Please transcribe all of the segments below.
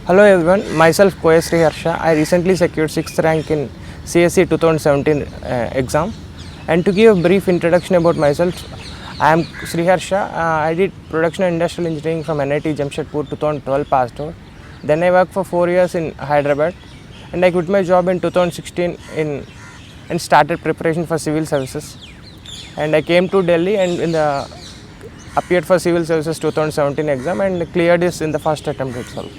Hello everyone, myself Koya Sree Harsha. I recently secured 6th rank in CSE 2017 exam. And to give a brief introduction about myself, I am Sree Harsha. I did Production and Industrial Engineering from NIT Jamshedpur 2012 passed out. Then I worked for 4 years in Hyderabad and I quit my job in 2016 and started preparation for civil services. And I came to Delhi and appeared for civil services 2017 exam and cleared this in the first attempt itself.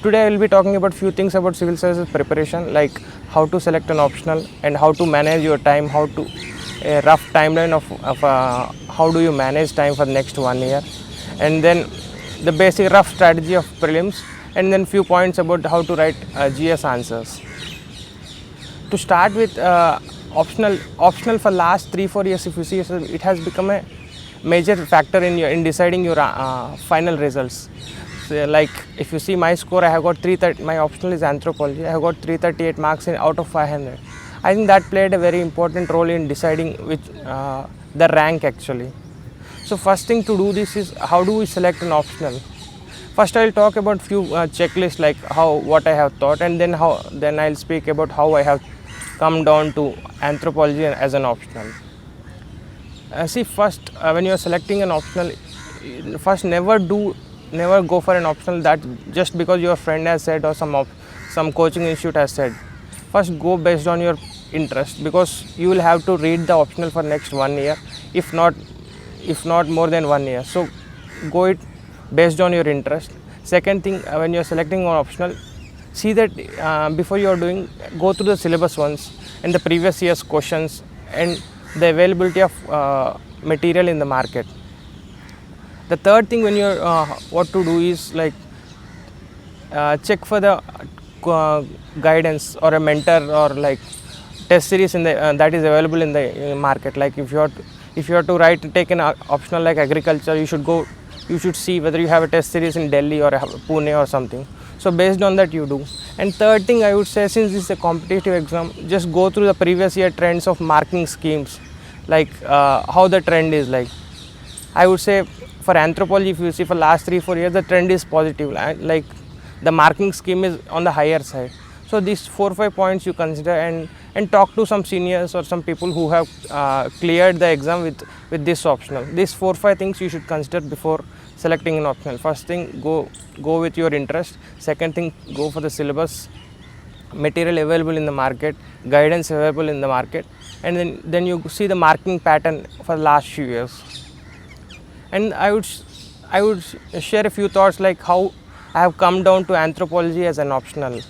Today I will be talking about few things about civil services preparation, like how to select an optional and how to manage your time, how to a rough timeline of how do you manage time for the next 1 year, and then the basic rough strategy of prelims, and then few points about how to write GS answers. To start with, optional for last 3-4 years, if you see, it has become a major factor in deciding your final results. Like if you see my score, I have got 330. My optional is anthropology. I have got 338 marks out of 500. I think that played a very important role in deciding which the rank actually. So first thing to do this is how do we select an optional. First I will talk about few checklists, like what I have thought, and then I'll speak about how I have come down to anthropology as an optional. See, first when you are selecting an optional, first never go for an optional that just because your friend has said or some coaching institute has said. First go based on your interest, because you will have to read the optional for next 1 year, if not more than 1 year. So go it based on your interest. Second thing, when you are selecting an optional, see that before you are doing, go through the syllabus once and the previous year's questions and the availability of material in the market. The third thing when you're what to do is like check for the guidance or a mentor or like test series in the that is available in the market. Like if you are to take an optional like agriculture, you should see whether you have a test series in Delhi or Pune or something. So based on that you do. And third thing I would say, since this is a competitive exam, just go through the previous year trends of marking schemes, like how the trend is like. I would say for anthropology, if you see for last 3-4 years, the trend is positive, like the marking scheme is on the higher side. So these 4-5 points you consider and talk to some seniors or some people who have cleared the exam with this optional. These 4-5 things you should consider before selecting an optional. First thing, go with your interest. Second thing, go for the syllabus, material available in the market, guidance available in the market, and then you see the marking pattern for the last few years. And I would share a few thoughts like how I have come down to anthropology as an optional.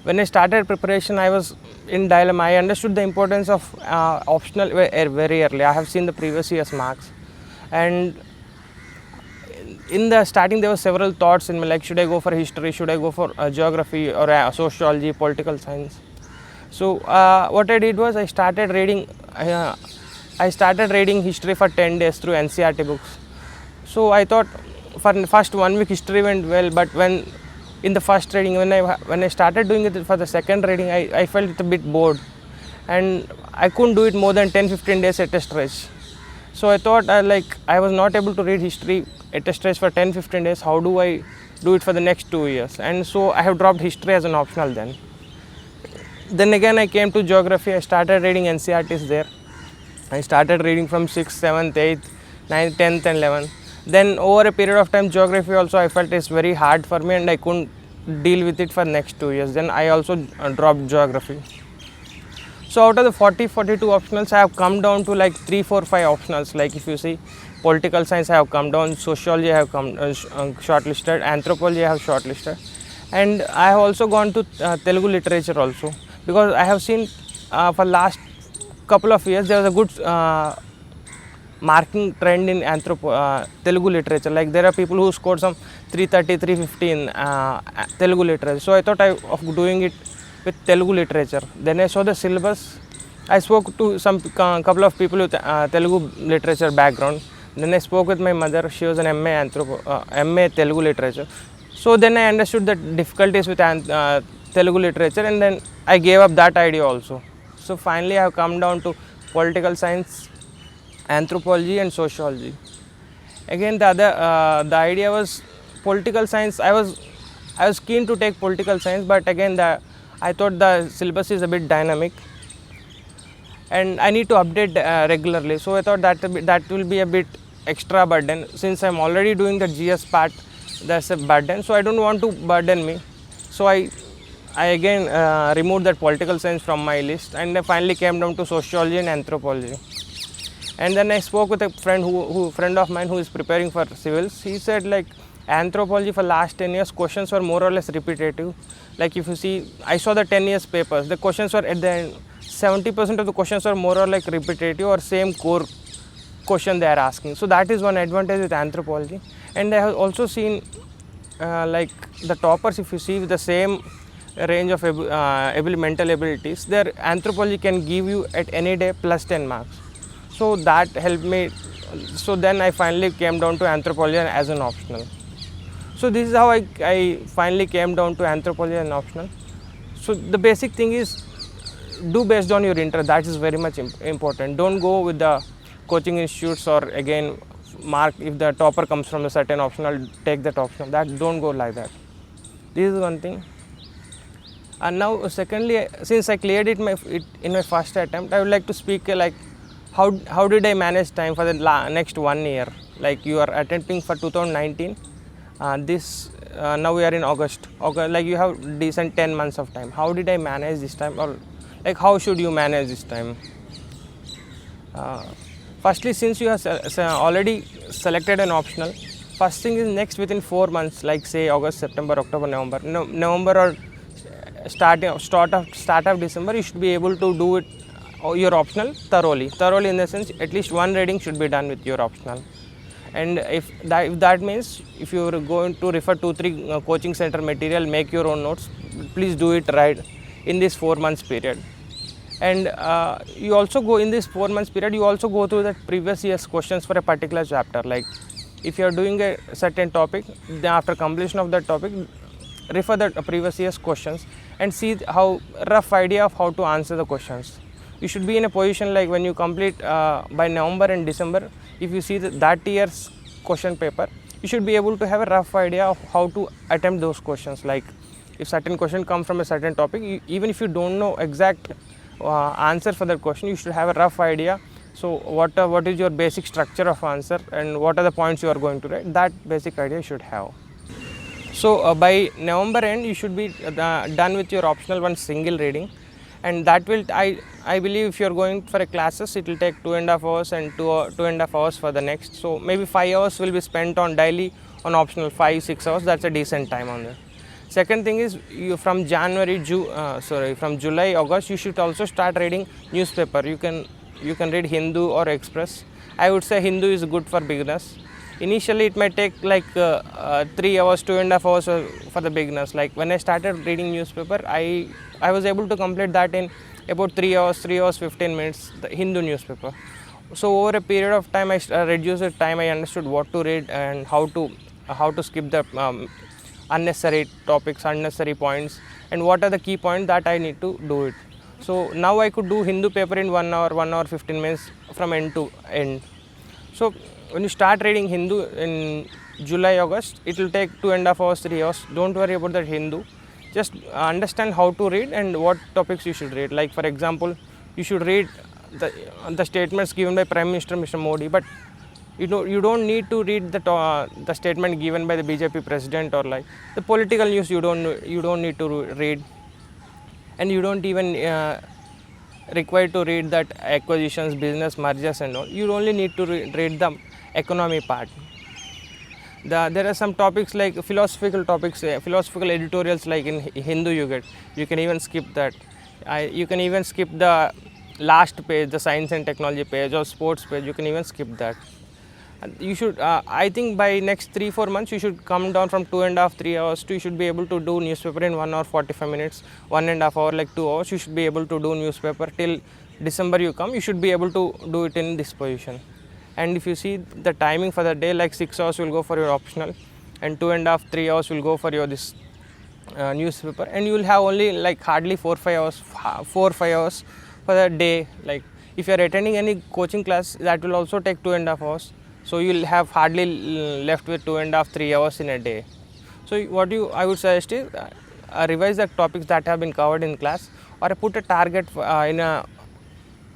When I started preparation, I was in dilemma. I understood the importance of optional very early. I have seen the previous year's marks, and in the starting there were several thoughts in me, like should I go for history, should I go for geography or sociology, political science. So what I did was I started reading history for 10 days through NCERT books. So I thought for the first 1 week history went well, but when in the first reading, when I started doing it for the second reading, I felt it a bit bored and I couldn't do it more than 10-15 days at a stretch. So I thought I was not able to read history at a stretch for 10-15 days. How do I do it for the next 2 years? And so I have dropped history as an optional then. Then again I came to geography. I started reading NCERTs there. I started reading from 6th, 7th, 8th, 9th, 10th and 11th. Then over a period of time, geography also I felt it's very hard for me and I couldn't deal with it for next 2 years. Then I also dropped geography. So out of the 40-42 optionals, I have come down to like 3-4-5 optionals. Like if you see, political science I have come down, sociology I have come shortlisted, anthropology I have shortlisted, and I have also gone to Telugu literature also, because I have seen for last couple of years there was a good marking trend in Telugu literature. Like there are people who scored some 330, 350 in Telugu literature. So I thought of doing it with Telugu literature. Then I saw the syllabus. I spoke to some couple of people with Telugu literature background. Then I spoke with my mother. She was an MA Telugu literature. So then I understood the difficulties with Telugu literature, and then I gave up that idea also. So finally I have come down to political science, anthropology and sociology. Again the idea was political science, I was keen to take political science, but again I thought the syllabus is a bit dynamic and I need to update regularly. So I thought that will be a bit extra burden. Since I'm already doing the GS part, that's a burden. So I don't want to burden me. So I again removed that political science from my list, and I finally came down to sociology and anthropology. And then I spoke with a friend of mine who is preparing for civils. He said like anthropology for last 10 years questions were more or less repetitive. Like if you see, I saw the 10 years papers, the questions were at the end, 70% of the questions are more or like repetitive or same core question they are asking. So that is one advantage with anthropology. And I have also seen like the toppers, if you see with the same range of mental abilities, their anthropology can give you at any day plus 10 marks. So that helped me. So then I finally came down to anthropology as an optional. So this is how I finally came down to anthropology as an optional. So the basic thing is do based on your interest. That is very much important. Don't go with the coaching institutes or again mark if the topper comes from a certain optional, take that optional. That don't go like that. This is one thing. And now secondly, since I cleared it in my first attempt, I would like to speak like how did I manage time for the next 1 year. Like you are attempting for 2019. Now we are in August. Like you have decent 10 months of time. How did I manage this time, or like how should you manage this time? Firstly, since you have already selected an optional, first thing is next within 4 months, like say August, September, October, November. November or start of December, you should be able to do it your optional thoroughly in the sense at least one reading should be done with your optional. And if that means if you are going to refer 2-3 coaching center material, make your own notes, please do it right in this 4 months period. And you also go in this 4 months period, you also go through the previous year's questions for a particular chapter. Like if you are doing a certain topic, then after completion of that topic, refer the previous year's questions and see how rough idea of how to answer the questions. You should be in a position like when you complete by November and December, if you see that year's question paper, you should be able to have a rough idea of how to attempt those questions. Like if certain question come from a certain topic, even if you don't know exact answer for that question, you should have a rough idea. So what is your basic structure of answer and what are the points you are going to write, that basic idea you should have. So by November end, you should be done with your optional one single reading, and that will I believe if you are going for a classes, it will take 2.5 hours and 2.5 hours for the next. So maybe 5 hours will be spent on daily on optional, 5-6 hours. That's a decent time on that. Second thing is you from from July, August, you should also start reading newspaper. You can read Hindu or Express. I would say Hindu is good for beginners. Initially it might take like 3 hours, 2.5 hours for the beginners. Like when I started reading newspaper, I was able to complete that in about 3 hours 15 minutes, the Hindu newspaper. So over a period of time, I reduced the time. I understood what to read and how to skip the unnecessary topics, unnecessary points, and what are the key points that I need to do it. So now I could do Hindu paper in 1 hour 15 minutes from end to end. So when you start reading Hindu in July, August, it will take 2.5 hours, 3 hours. Don't worry about that Hindu. Just understand how to read and what topics you should read. Like for example, you should read the statements given by Prime Minister Mr. Modi, but you don't need to read the statement given by the BJP president or like the political news. You don't need to read, and you don't even required to read that acquisitions, business mergers and all. You only need to read the economy part. There are some topics like philosophical topics, philosophical editorials like in Hindu you can even skip that. You can even skip the last page, the science and technology page or sports page, you can even skip that. You should, I think by next 3-4 months you should come down from 2.5-3 hours to you should be able to do newspaper in 1 hour 45 minutes, 1.5 hour like 2 hours. You should be able to do newspaper till December you come. You should be able to do it in this position. And if you see the timing for the day, like 6 hours will go for your optional and 2.5-3 hours will go for your this newspaper, and you will have only like hardly 4-5 hours for the day. Like if you are attending any coaching class, that will also take 2.5 hours. So you will have hardly left with 2.5-3 hours in a day. So what I would suggest is revise the topics that have been covered in class, or put a target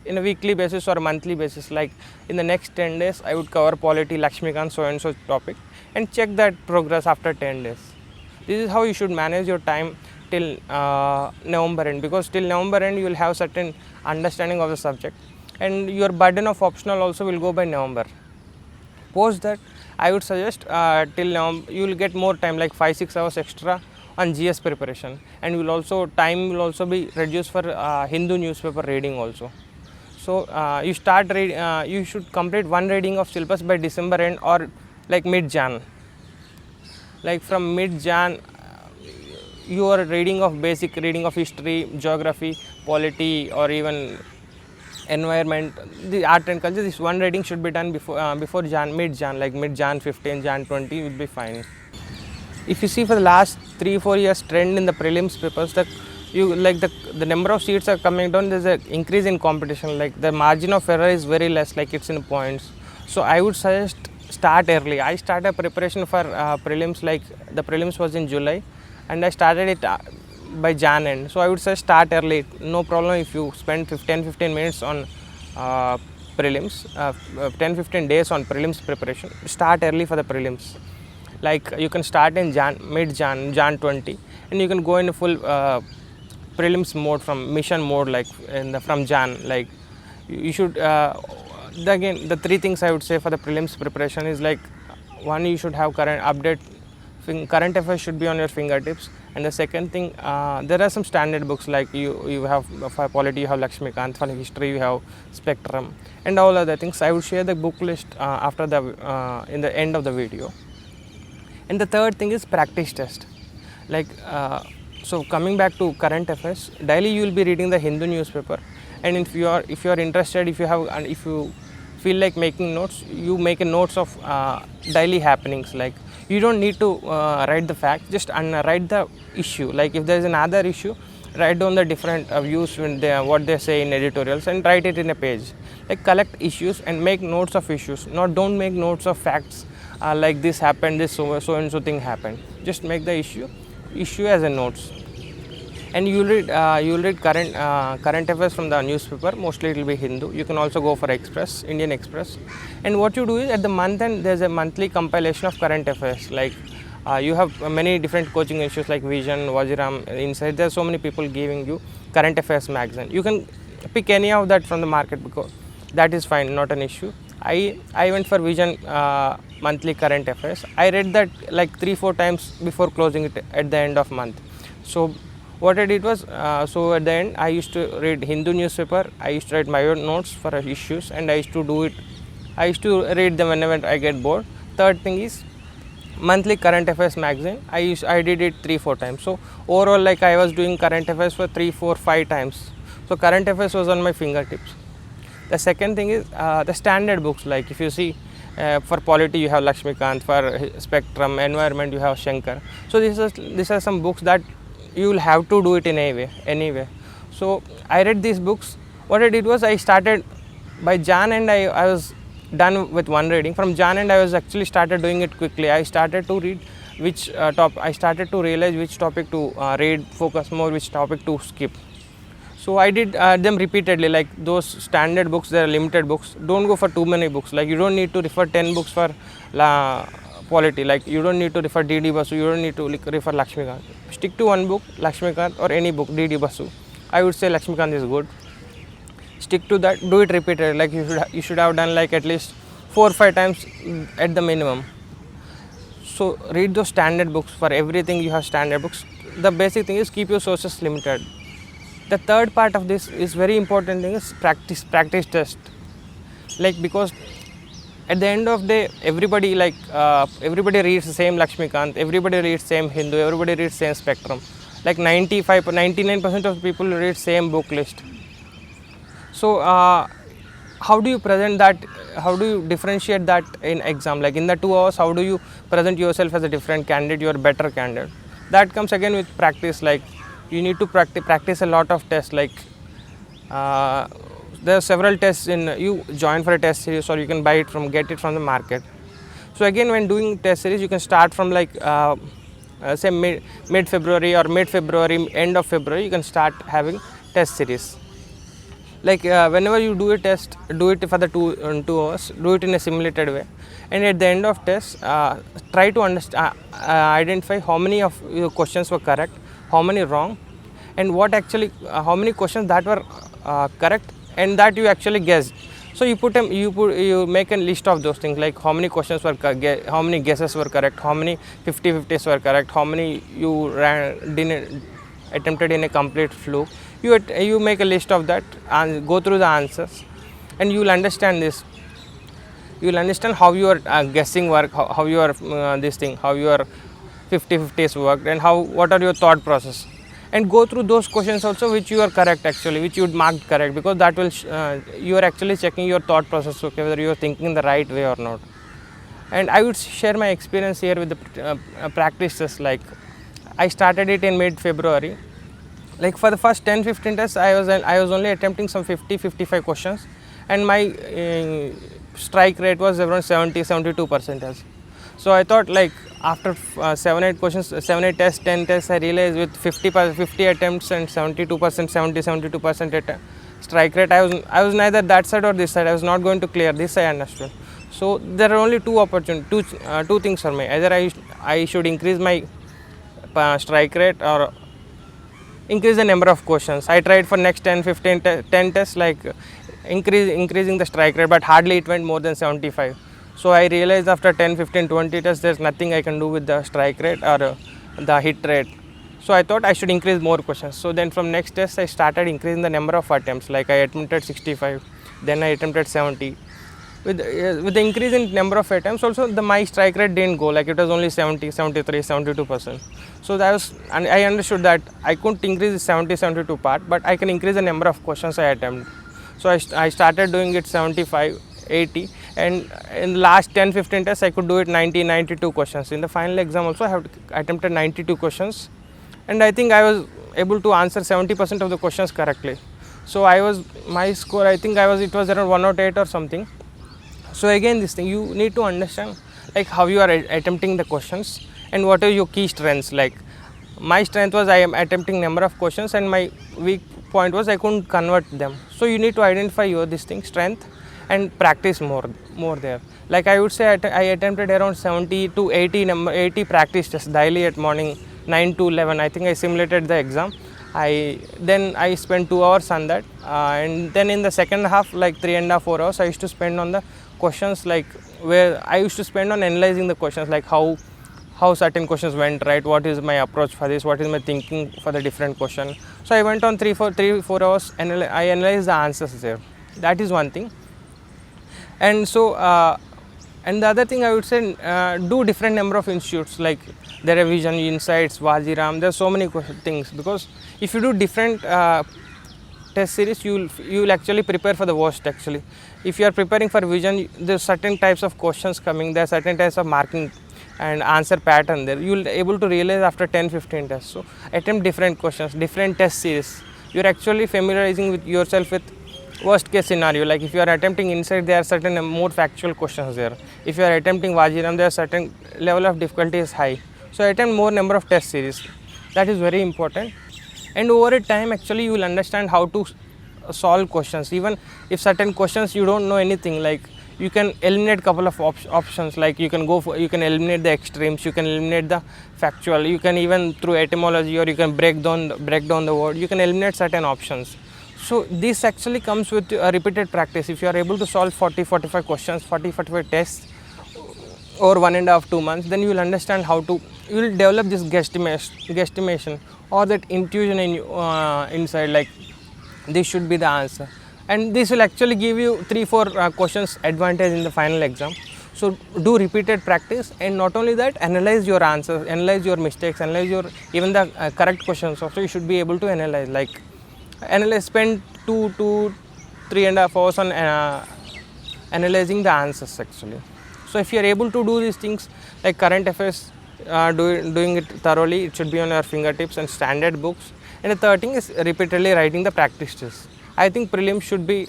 in a weekly basis or a monthly basis. Like in the next 10 days I would cover polity, Lakshmikant, so and so topic, and check that progress after 10 days. This is how you should manage your time till November end, because till November end you will have certain understanding of the subject, and your burden of optional also will go by November. Post that, I would suggest till now you will get more time, like 5-6 hours extra on GS preparation, and time will also be reduced for Hindu newspaper reading also. So you should complete one reading of syllabus by December end, or like mid-Jan. Like from mid-Jan, your reading of basic reading of history, geography, polity, or even environment, the art and culture, this one reading should be done before mid-Jan, like mid-Jan 15, Jan 20 will be fine. If you see for the last 3-4 years trend in the prelims papers, the number of seats are coming down. There's an increase in competition, like the margin of error is very less, like it's in points. So I would suggest start early. I started preparation for prelims, like the prelims was in July, and I started it by Jan end. So I would say start early. No problem if you spend 10-15 minutes on prelims, 10-15 days on prelims preparation. Start early for the prelims. Like you can start in mid-Jan, Jan 20, and you can go in full prelims mode, from mission mode, like from Jan. Like you should again, the three things I would say for the prelims preparation is, like, one, you should have current current affairs should be on your fingertips, and the second thing, there are some standard books, like you have for polity you have Lakshmikant, for history you have Spectrum, and all other things. I would share the book list after the in the end of the video. And the third thing is practice test. Like so coming back to current affairs, daily you will be reading the Hindu newspaper, and if you are interested, if you feel like making notes, you make a notes of daily happenings. Like you don't need to write the facts, just write the issue. Like if there is another issue, write down the different views what they say in editorials, and write it in a page. Like collect issues and make notes of issues. Don't make notes of facts, like this happened, this so and so thing happened. Just make the issue as a notes. And you'll read current affairs from the newspaper. Mostly it will be Hindu. You can also go for Indian Express. And what you do is, at the month end, there's a monthly compilation of current affairs. Like you have many different coaching issues like Vision, Waziram, Inside. There's so many people giving you current affairs magazine. You can pick any of that from the market, because that is fine, not an issue. I went for Vision monthly current affairs. I read that like 3-4 times before closing it at the end of month. So what I did was, so at the end I used to read Hindu newspaper, I used to write my own notes for issues, and I used to read them whenever I get bored. Third thing is monthly current affairs magazine. I did it 3-4 times. So overall, like I was doing current affairs for 3-4-5 times. So current affairs was on my fingertips. The second thing is the standard books. Like if you see, for polity you have Lakshmikant, for Spectrum, environment you have Shankar. So these are some books that you will have to do it in anyway. So I read these books. What I did was, I started by Jan, and I was done with one reading. From Jan, and I was actually started doing it quickly. I started to read I started to realize which topic to read, focus more, which topic to skip. So I did them repeatedly. Like those standard books, they are limited books. Don't go for too many books. Like you don't need to refer 10 books for polity. Like you don't need to refer D.D. Basu, you don't need to refer Lakshmikant. Stick to one book, Lakshmikant, or any book, D.D. Basu. I would say Lakshmikant is good. Stick to that, do it repeatedly. Like you should have done like at least 4-5 times at the minimum. So read those standard books. For everything you have standard books. The basic thing is keep your sources limited. The third part of this is very important thing is practice test. Like because at the end of the day, everybody reads the same Lakshmikant, everybody reads same Hindu, everybody reads same Spectrum. Like 99% of people read same book list. So how do you present that? How do you differentiate that in exam? Like in the 2 hours, how do you present yourself as a different candidate, you are a better candidate? That comes again with practice. Like you need to practice a lot of tests. Like there are several tests you join for a test series, or you can get it from the market. So again, when doing test series, you can start from like say mid February or end of February, you can start having test series. Like whenever you do a test, do it for the 2 hours, do it in a simulated way, and at the end of test, try to identify how many of your questions were correct, how many wrong, and what actually how many questions that were correct and that you actually guessed. So you make a list of those things, like how many questions were how many guesses were correct, how many 50/50s were correct, how many you attempted in a complete fluke. You make a list of that and go through the answers, and you will understand this. You will understand how your guessing work, how your how your 50/50s worked, and what are your thought process. And go through those questions also which you are correct actually, which you marked correct, because that will you are actually checking your thought process, okay, whether you are thinking the right way or not. And I would share my experience here with the practices. Like I started it in mid-February. Like for the first 10-15 tests, I was only attempting some 50-55 questions, and my strike rate was around 70-72%. So I thought, like after 7-8 tests, 10 tests, I realized with 50 attempts and 72% strike rate, I was neither that side or this side. I was not going to clear this, I understood. So there are only two things for me. Either I should increase my strike rate or increase the number of questions. I tried for next 10 tests, like increasing the strike rate, but hardly it went more than 75. So I realized after 10, 15, 20 tests, there's nothing I can do with the strike rate or the hit rate. So I thought I should increase more questions. So then from next test, I started increasing the number of attempts. Like I attempted 65, then I attempted 70. With the increase in number of attempts, also my strike rate didn't go. Like it was only 70, 73, 72%. So I understood that I couldn't increase the 70, 72 part, but I can increase the number of questions I attempt. So I started doing it 75, 80, and in the last 10-15 tests, I could do it 90, 92 questions. In the final exam also, I have attempted 92 questions, and I think I was able to answer 70% of the questions correctly. So my score, I think it was around 108 or something. So again, this thing, you need to understand like how you are attempting the questions and what are your key strengths. Like my strength was I am attempting number of questions, and my weak point was I couldn't convert them. So you need to identify your strength and practice more there. Like I would say I attempted around 70 to 80 practice tests daily at morning 9 to 11. I think I simulated the exam. Then I spent 2 hours on that, and then in the second half, like 3.5-4 hours, I used to spend on the questions, like where I used to spend on analyzing the questions, like how certain questions went right, what is my approach for this, what is my thinking for the different question. So I went on 3-4 hours and I analyzed the answers there. That is one thing. And so and the other thing I would say, do different number of institutes, like there are Vision, Insights, Vajiram. There are so many things, because if you do different test series, you will actually prepare for the worst. Actually, if you are preparing for Vision, there are certain types of questions coming, there are certain types of marking and answer pattern there. You will able to realize after 10-15 tests. So attempt different questions, different test series. You are actually familiarizing with yourself with worst case scenario. Like if you are attempting Insight, there are certain more factual questions there. If you are attempting Vajiram, there are certain level of difficulty is high. So attempt more number of test series. That is very important. And over a time, actually, you will understand how to solve questions. Even if certain questions you don't know anything, like you can eliminate couple of options. Like you can eliminate the extremes, you can eliminate the factual, you can even through etymology, or you can break down the word, you can eliminate certain options. So this actually comes with a repeated practice. If you are able to solve 40-45 questions, 40-45 tests over 1.5-2 months, then you will understand you will develop this guesstimation or that intuition inside, like this should be the answer. And this will actually give you 3-4 questions advantage in the final exam. So do repeated practice, and not only that, analyze your answers, analyze your mistakes, analyze even the correct questions also you should be able to analyze. Like spend 2-3.5 hours on analyzing the answers actually. So if you are able to do these things like current affairs, doing it thoroughly, it should be on your fingertips and standard books. And the third thing is repeatedly writing the practice tests. I think prelims should be,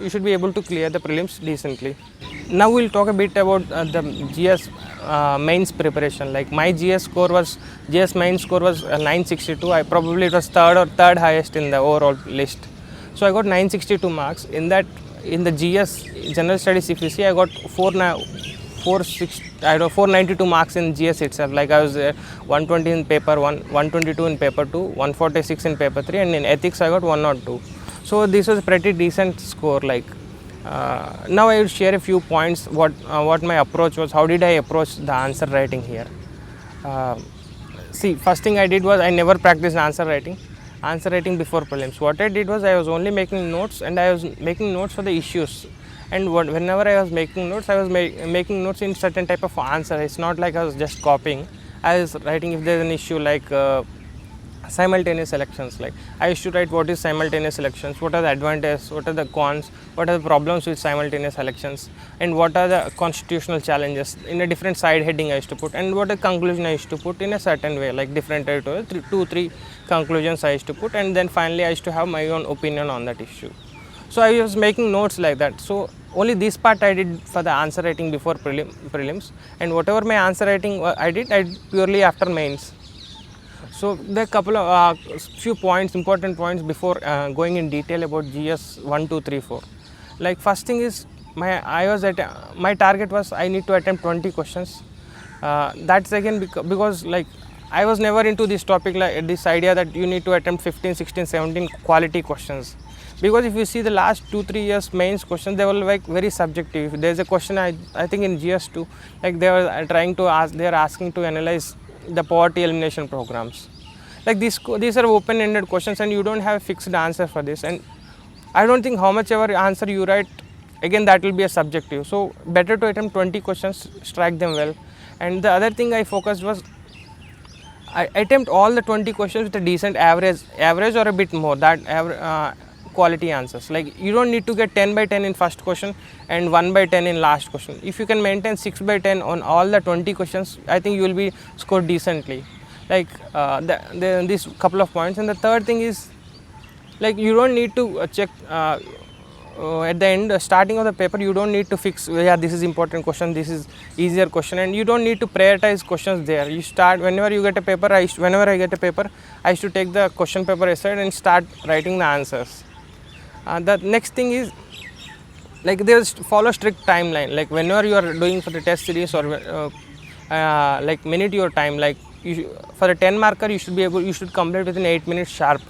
you should be able to clear the prelims decently. Now we'll talk a bit about the GS mains preparation. Like my GS mains score was 962. It was third highest in the overall list. So I got 962 marks. In the GS general studies, if you see, I got 492 marks in GS itself. Like I was 120 in paper 1, 122 in paper 2, 146 in paper 3, and in ethics I got 102. So this was a pretty decent score. Like now I will share a few points what my approach was. How did I approach the answer writing here? See, first thing I did was I never practiced answer writing before prelims. What I did was I was only making notes, and I was making notes for the issues. And whenever I was making notes, I was making notes in certain type of answer. It's not like I was just copying. I was writing if there's an issue like simultaneous elections. Like I used to write what is simultaneous elections, what are the advantages, what are the cons, what are the problems with simultaneous elections, and what are the constitutional challenges. In a different side heading I used to put, and what a conclusion I used to put in a certain way, like different editorial, 2-3 conclusions I used to put, and then finally I used to have my own opinion on that issue. So I was making notes like that. So only this part I did for the answer writing before prelims, and whatever my answer writing I did purely after mains. So there are a couple of few points, important points before going in detail about GS 1, 2, 3, 4. Like first thing is my target was I need to attempt 20 questions. That's again because like I was never into this topic, like this idea that you need to attempt 15, 16, 17 quality questions. Because if you see the last 2-3 years mains questions, they were like very subjective. There's a question I think in GS2, like they are asking to analyze the poverty elimination programs. Like these are open-ended questions, and you don't have a fixed answer for this. And I don't think how much ever answer you write, again that will be a subjective. So better to attempt 20 questions, strike them well. And the other thing I focused was I attempt all the 20 questions with a decent average or a bit more, that quality answers. Like you don't need to get 10 by 10 in first question and 1 by 10 in last question. If you can maintain 6 by 10 on all the 20 questions, I think you will be scored decently. Like these couple of points. And the third thing is, like you don't need to check at the end, starting of the paper, you don't need to fix, yeah, this is important question, this is easier question, and you don't need to prioritize questions there. You start whenever you get a paper. Whenever I get a paper, I used to take the question paper aside and start writing the answers. The next thing is, like they follow strict timeline. Like whenever you are doing for the test series or like minute your time. Like for a 10 marker, you should complete within 8 minutes sharp.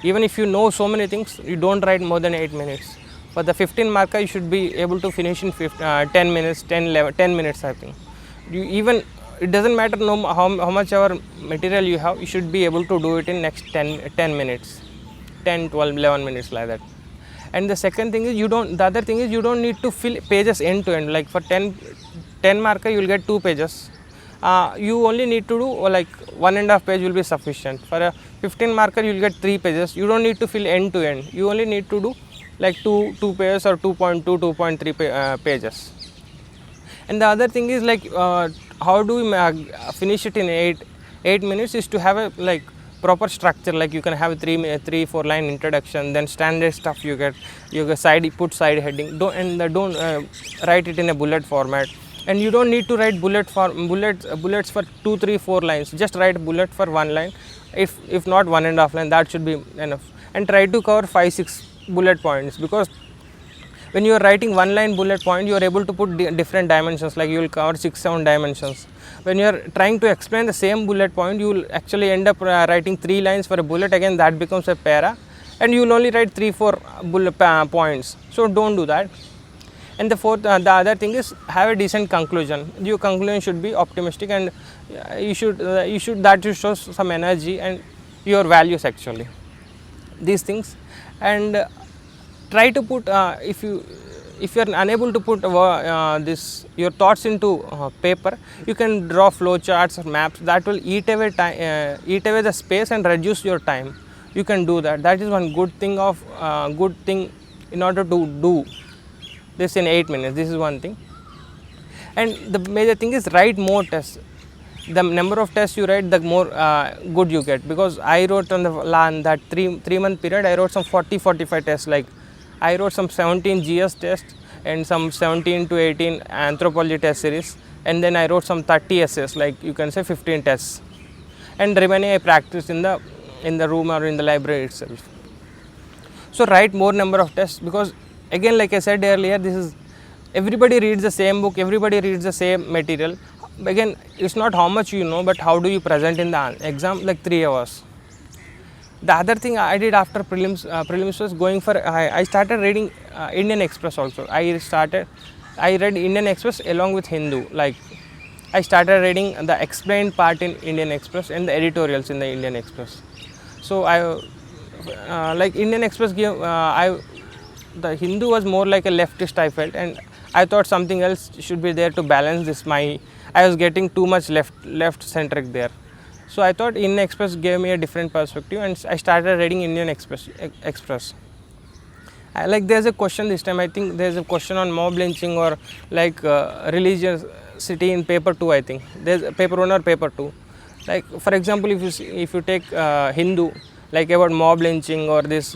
Even if you know so many things, you don't write more than 8 minutes. For the 15 marker, you should be able to finish in 10 minutes, 10 minutes I think. It doesn't matter how much ever material you have, you should be able to do it in next 10 minutes, 10, 12, 11 minutes like that. And the second thing is you don't need to fill pages end to end. Like for 10 marker, you will get 2 pages. You only need to do like 1.5 page will be sufficient. For a 15 marker, you will get 3 pages. You don't need to fill end to end. You only need to do like 2 pages or 2.2, 2.3 pages. And the other thing is like how do we finish it in 8 minutes is to have a like proper structure. Like you can have a 3-4 line introduction, then standard stuff you get put side heading, don't write it in a bullet format. And you don't need to write bullets for 2, 3, 4 lines. Just write bullet for 1 line, if not 1.5 line, that should be enough. And try to cover 5-6 bullet points, because when you are writing 1 line bullet point, you are able to put different dimensions. Like you will cover 6-7 dimensions. When you are trying to explain the same bullet point, you will actually end up writing 3 lines for a bullet. Again, that becomes a para, and you will only write 3-4 bullet points. So don't do that. And the other thing is, have a decent conclusion. Your conclusion should be optimistic, and you should show some energy and your values actually. These things, and try to put if you are unable to put your thoughts into paper, you can draw flow charts or maps that will eat away the space and reduce your time. You can do that. That is one good thing in order to do this in 8 minutes. This is one thing. And the major thing is, write more tests. The number of tests you write, the more good you get. Because I wrote on that 3 month period, I wrote some 40-45 tests. Like I wrote some 17 GS tests and some 17 to 18 anthropology test series, and then I wrote some 30 essays, like you can say 15 tests, and remaining I practiced in the room or in the library itself. So write more number of tests, because again, like I said earlier, this is everybody reads the same book, everybody reads the same material. Again, it's not how much you know, but how do you present in the exam, like 3 hours. The other thing I did after prelims was going for, I started reading Indian Express also. I read Indian Express along with Hindu. Like I started reading the explained part in Indian Express and the editorials in the Indian Express. So I like Indian Express the Hindu was more like a leftist, I felt, and I thought something else should be there to balance this. I was getting too much left centric there. So I thought Indian Express gave me a different perspective, and I started reading Indian Express. Like there's a question this time, I think there's a question on mob lynching or like religiosity in paper 2, I think. There's paper 1 or paper 2. Like for example, if you take Hindu, like about mob lynching or this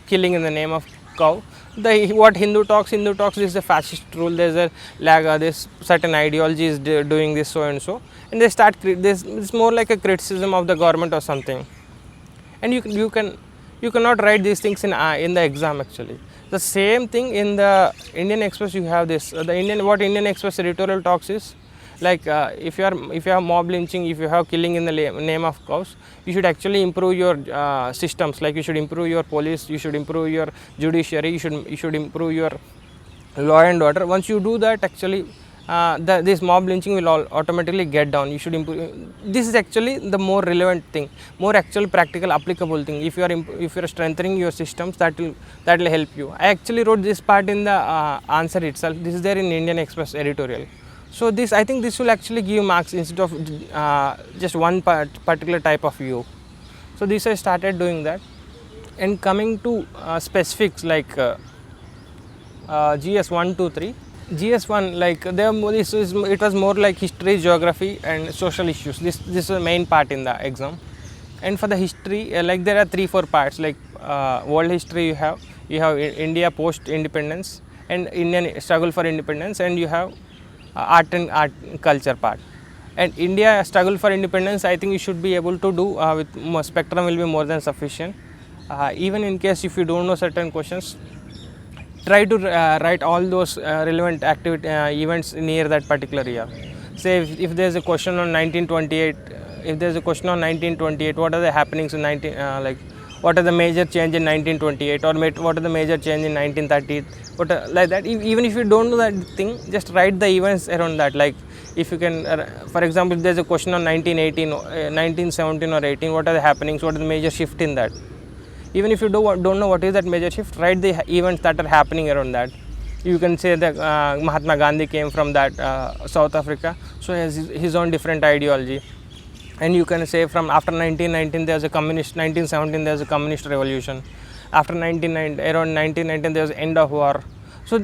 killing in the name of cow, what Hindu talks, this is a fascist rule, there's a this certain ideology is doing this so and so, and they start this. It's more like a criticism of the government or something, and you cannot write these things in the exam. Actually, the same thing in the Indian Express, you have this what Indian Express editorial talks is like if you have mob lynching, if you have killing in the name of cows, you should actually improve your systems. Like you should improve your police, you should improve your judiciary, you should improve your law and order. Once you do that, actually this mob lynching will automatically get down. You should improve. This is actually the more relevant thing, more actual practical applicable thing. If you are strengthening your systems, that will help you. I actually wrote this part in the answer itself. This is there in Indian Express editorial. So I think this will actually give marks instead of just one particular type of view. So this I started doing that. And coming to specifics like GS 1, 2, 3. GS 1, like it was more like history, geography and social issues. This is the main part in the exam. And for the history, like there are 3-4 parts, like world history you have India post independence and Indian struggle for independence, and you have art and culture part. And India struggle for independence, I think you should be able to do with spectrum will be more than sufficient. Even in case if you don't know certain questions, try to write all those relevant events near that particular year. Say if there is a question on 1928, what are the happenings in what are the major change in 1928, or what are the major change in 1930, like that. Even if you don't know that thing, just write the events around that. Like if you can, for example, if there is a question on 1918, 1917 or 18, what are the happenings, what are the major shift in that. Even if you don't know what is that major shift, write the events that are happening around that. You can say that Mahatma Gandhi came from that South Africa, so he has his own different ideology. And you can say from after 1917 there was a communist, 1917 there was a communist revolution. After around 1919 there was end of war. So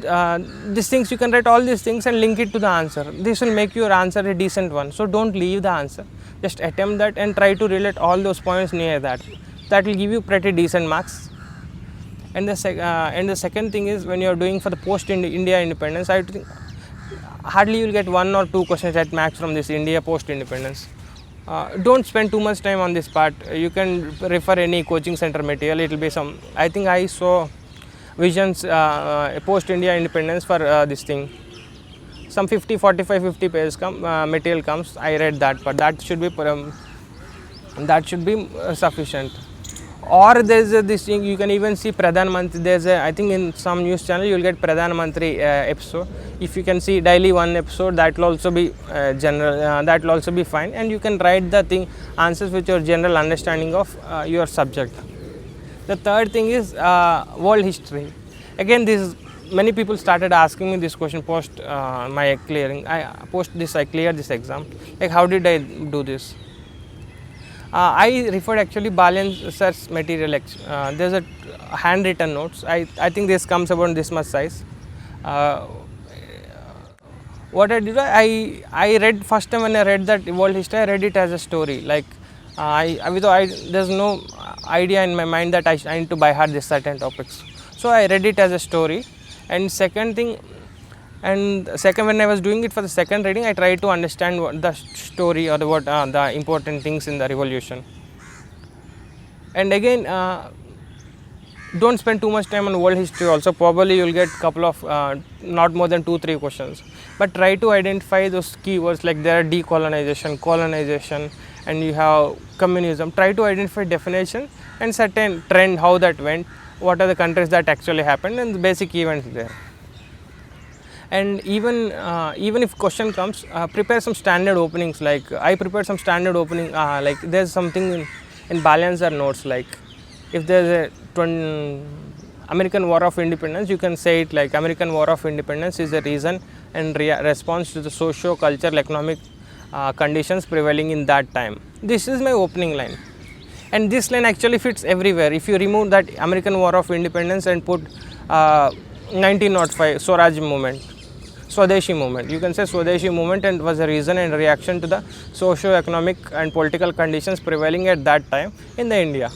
these things, you can write all these things and link it to the answer. This will make your answer a decent one. So don't leave the answer, just attempt that and try to relate all those points near that. That will give you pretty decent marks. And the second thing is, when you are doing for the post India independence, I think hardly you will get 1 or 2 questions at max from this India post independence. Don't spend too much time on this part. You can refer any coaching center material. It will be some, I think I saw visions post India independence for this thing. Some 50 pages material comes. I read that, but that should be sufficient. Or there's this thing, you can even see Pradhan Mantri. I think in some news channel you will get Pradhan Mantri episode. If you can see daily one episode, that will also be general. That will also be fine, and you can write the answers with your general understanding of your subject. The third thing is world history. Again, many people started asking me this question post my clearing. I cleared this exam. Like, how did I do this? I referred actually Balian sir's material. There's a handwritten notes. I think this comes about this much size. What I did, I read first time when I read that world history, I read it as a story. Like there's no idea in my mind that I need to by heart these certain topics. So I read it as a story. And second, when I was doing it for the second reading, I tried to understand what the story or what the important things in the revolution. And again, don't spend too much time on world history also. Probably you'll get couple of not more than 2-3 questions, but try to identify those keywords, like there are decolonization, colonization, and you have communism. Try to identify definition and certain trend, how that went, what are the countries that actually happened, and the basic events there. And even if question comes, prepare some standard openings. Like I prepared some standard opening, like there's something in balancer notes, like if there's a American War of Independence, you can say it like American War of Independence is the reason and response to the socio-cultural economic conditions prevailing in that time. This is my opening line, and this line actually fits everywhere. If you remove that American War of Independence and put 1905 Swaraj movement, Swadeshi movement, you can say Swadeshi movement and was a reason and reaction to the socio-economic and political conditions prevailing at that time in the India.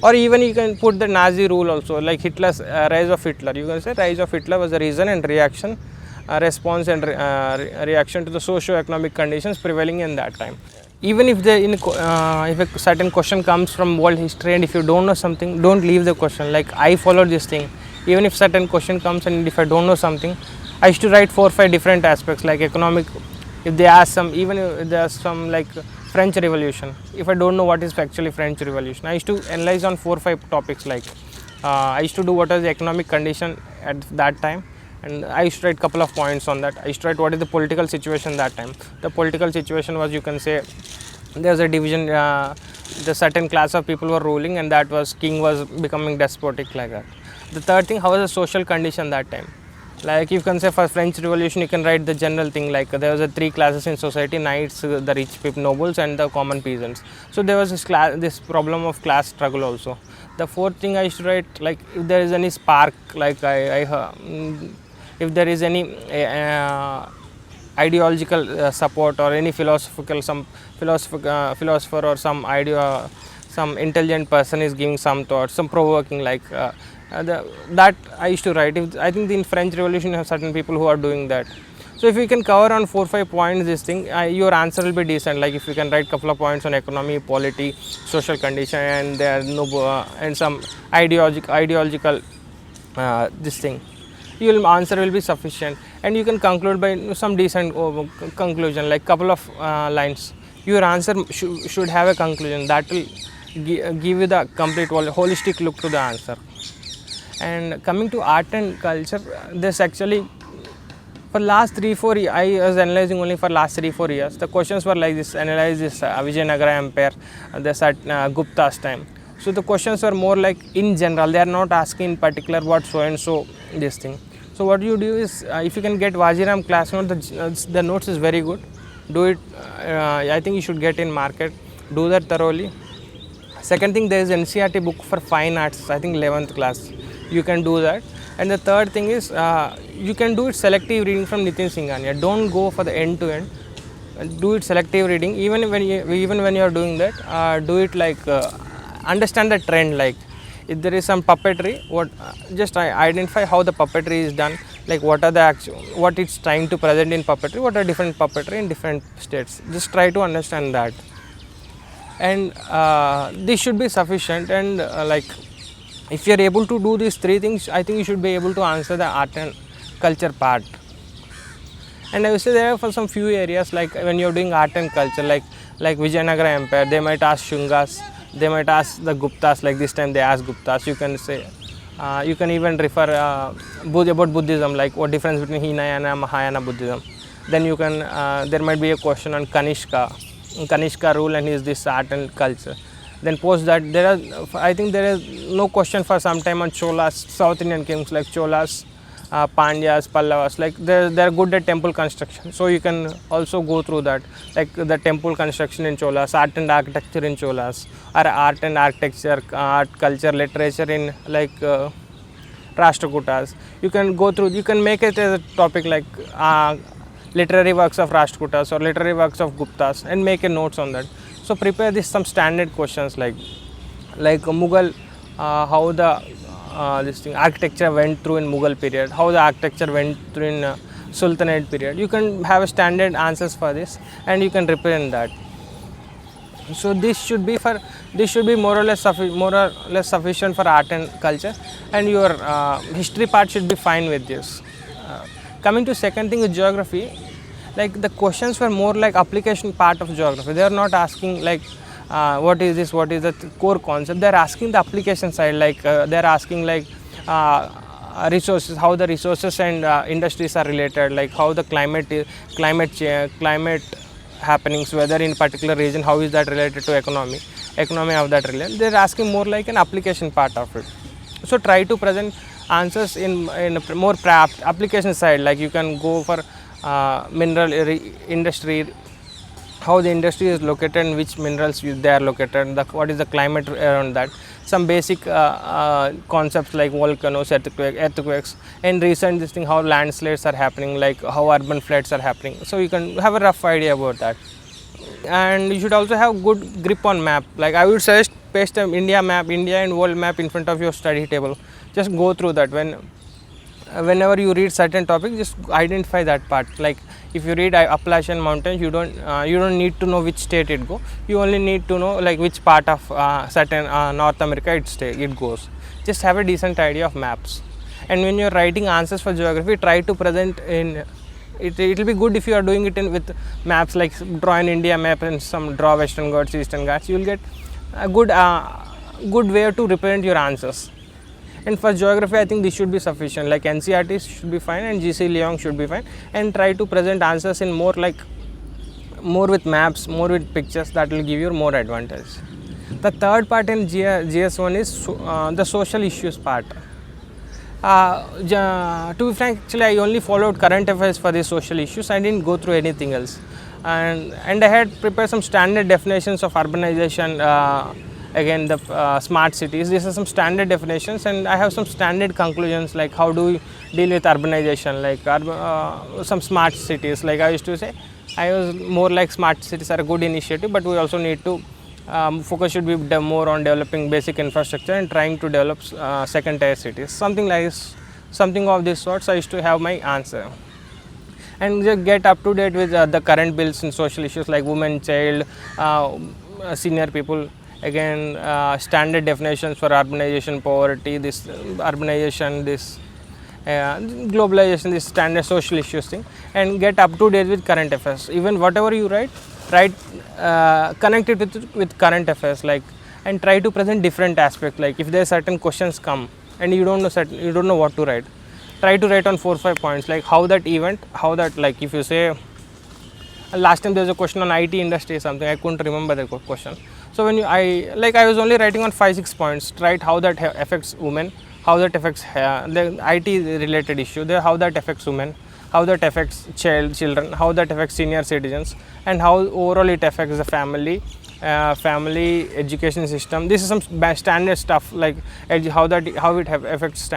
Or even you can put the Nazi rule also, like Hitler's rise of Hitler. You can say rise of Hitler was the reason and reaction, response and reaction to the socio-economic conditions prevailing in that time. Even if if a certain question comes from world history and if you don't know something, don't leave the question. Like I followed this thing. Even if certain question comes and if I don't know something, I used to write 4 or 5 different aspects, like economic. If they ask some, even if there are some like French Revolution, if I don't know what is actually French Revolution, I used to analyze on 4 or 5 topics. Like I used to do what is the economic condition at that time, and I used to write couple of points on that. I used to write what is the political situation that time. The political situation was, you can say, there's a division, the certain class of people were ruling, and that was king was becoming despotic, like that. The third thing, how was the social condition that time? Like you can say for French Revolution, you can write the general thing, like there was a 3 classes in society: knights, the rich people, nobles, and the common peasants. So there was this problem of class struggle also. The fourth thing I used to write, like if there is any spark, like if there is any ideological support or any philosopher or some idea, some intelligent person is giving some thoughts, some provoking, like that I used to write. I think in French Revolution you have certain people who are doing that. So if you can cover on 4 or 5 points this thing, your answer will be decent. Like if you can write couple of points on economy, polity, social condition, and there are no and some ideological this thing, your answer will be sufficient, and you can conclude by some decent conclusion, like couple of lines. Your answer should have a conclusion that will give you the complete holistic look to the answer. And coming to art and culture, this actually for last 3-4 years, I was analyzing only for last 3-4 years. The questions were like this: analyze this Vijayanagara Empire, this at Gupta's time. So the questions were more like in general. They are not asking in particular what so and so this thing. So what you do is, if you can get Wajiram class note, the notes is very good. Do it. I think you should get in market. Do that thoroughly. Second thing, there is NCERT book for fine arts. I think 11th class. You can do that. And the third thing is, you can do it selective reading from Nitin Singhania. Don't go for the end to end. Do it selective reading. Even when you are doing that, do it like understand the trend. Like if there is some puppetry, just identify how the puppetry is done. Like what are what it's trying to present in puppetry. What are different puppetry in different states. Just try to understand that. And this should be sufficient. And like if you are able to do these 3 things, I think you should be able to answer the art and culture part. And I would say there are for some few areas, like when you are doing art and culture, like Vijayanagara Empire, they might ask Shungas, they might ask the Guptas, like this time they ask Guptas. You can say, you can even refer about Buddhism, like what difference between Hinayana and Mahayana Buddhism. Then you can, there might be a question on Kanishka rule and his this art and culture. Then post that, I think there is no question for some time on Cholas, South Indian kings like Cholas, Pandyas, Pallavas. Like they're good at temple construction, so you can also go through that, like the temple construction in Cholas, art and architecture in Cholas, or art and architecture, art, culture, literature in like Rashtrakutas. You can go through. You can make it as a topic like literary works of Rashtrakutas or literary works of Guptas, and make a notes on that. So prepare this some standard questions like Mughal, how the this thing architecture went through in Mughal period, how the architecture went through in Sultanate period. You can have a standard answers for this, and you can represent that. So this should be more or less sufficient for art and culture, and your history part should be fine with this. Coming to second thing with geography, like the questions were more like application part of geography. They are not asking like what is this, what is the core concept. They are asking the application side, like they are asking like resources, how the resources and industries are related, like how the climate happenings, whether in particular region, how is that related to economy of that region. They are asking more like an application part of it. So try to present answers in a more application side, like you can go for mineral industry, how the industry is located and which minerals they are located, what is the climate around that, some basic concepts like volcanoes, earthquakes, and recent this thing, how landslides are happening, like how urban floods are happening. So you can have a rough idea about that. And you should also have good grip on map. Like I would suggest paste the India and world map in front of your study table. Just go through that. Whenever you read certain topic, just identify that part. Like if you read Appalachian Mountains, you don't need to know which state it go. You only need to know like which part of certain North America it goes. Just have a decent idea of maps. And when you are writing answers for geography, try to present in it will be good if you are doing it with maps, like draw an India map and draw Western Ghats, Eastern Ghats. You will get a good way to represent your answers. And for geography, I think this should be sufficient. Like NCERT should be fine and GC Leong should be fine. And try to present answers in more with maps, more with pictures. That will give you more advantage. The third part in GS1 is the social issues part. To be frank, actually I only followed current affairs for the social issues. I didn't go through anything else. And I had prepared some standard definitions of urbanization. Again, the smart cities. These are some standard definitions, and I have some standard conclusions, like how do we deal with urbanization, like some smart cities. Like I used to say, I was more like smart cities are a good initiative, but we also need to focus should be more on developing basic infrastructure and trying to develop second tier cities. Something of this sort. So I used to have my answer. And just get up to date with the current bills and social issues like women, child, senior people. Again, standard definitions for urbanization, poverty, globalization, this standard social issues thing, and get up to date with current affairs. Even whatever you write connect it with current affairs, like, and try to present different aspects. Like if there are certain questions come and you don't know what to write, try to write on 4 or 5 points, like how that event, like if you say last time there was a question on IT industry or something, I couldn't remember the question. So when I was only writing on 5-6 points, right? How that affects women, how that affects the IT related issue, how that affects women, how that affects children, how that affects senior citizens, and how overall it affects the family education system. This is some standard stuff, like how it affects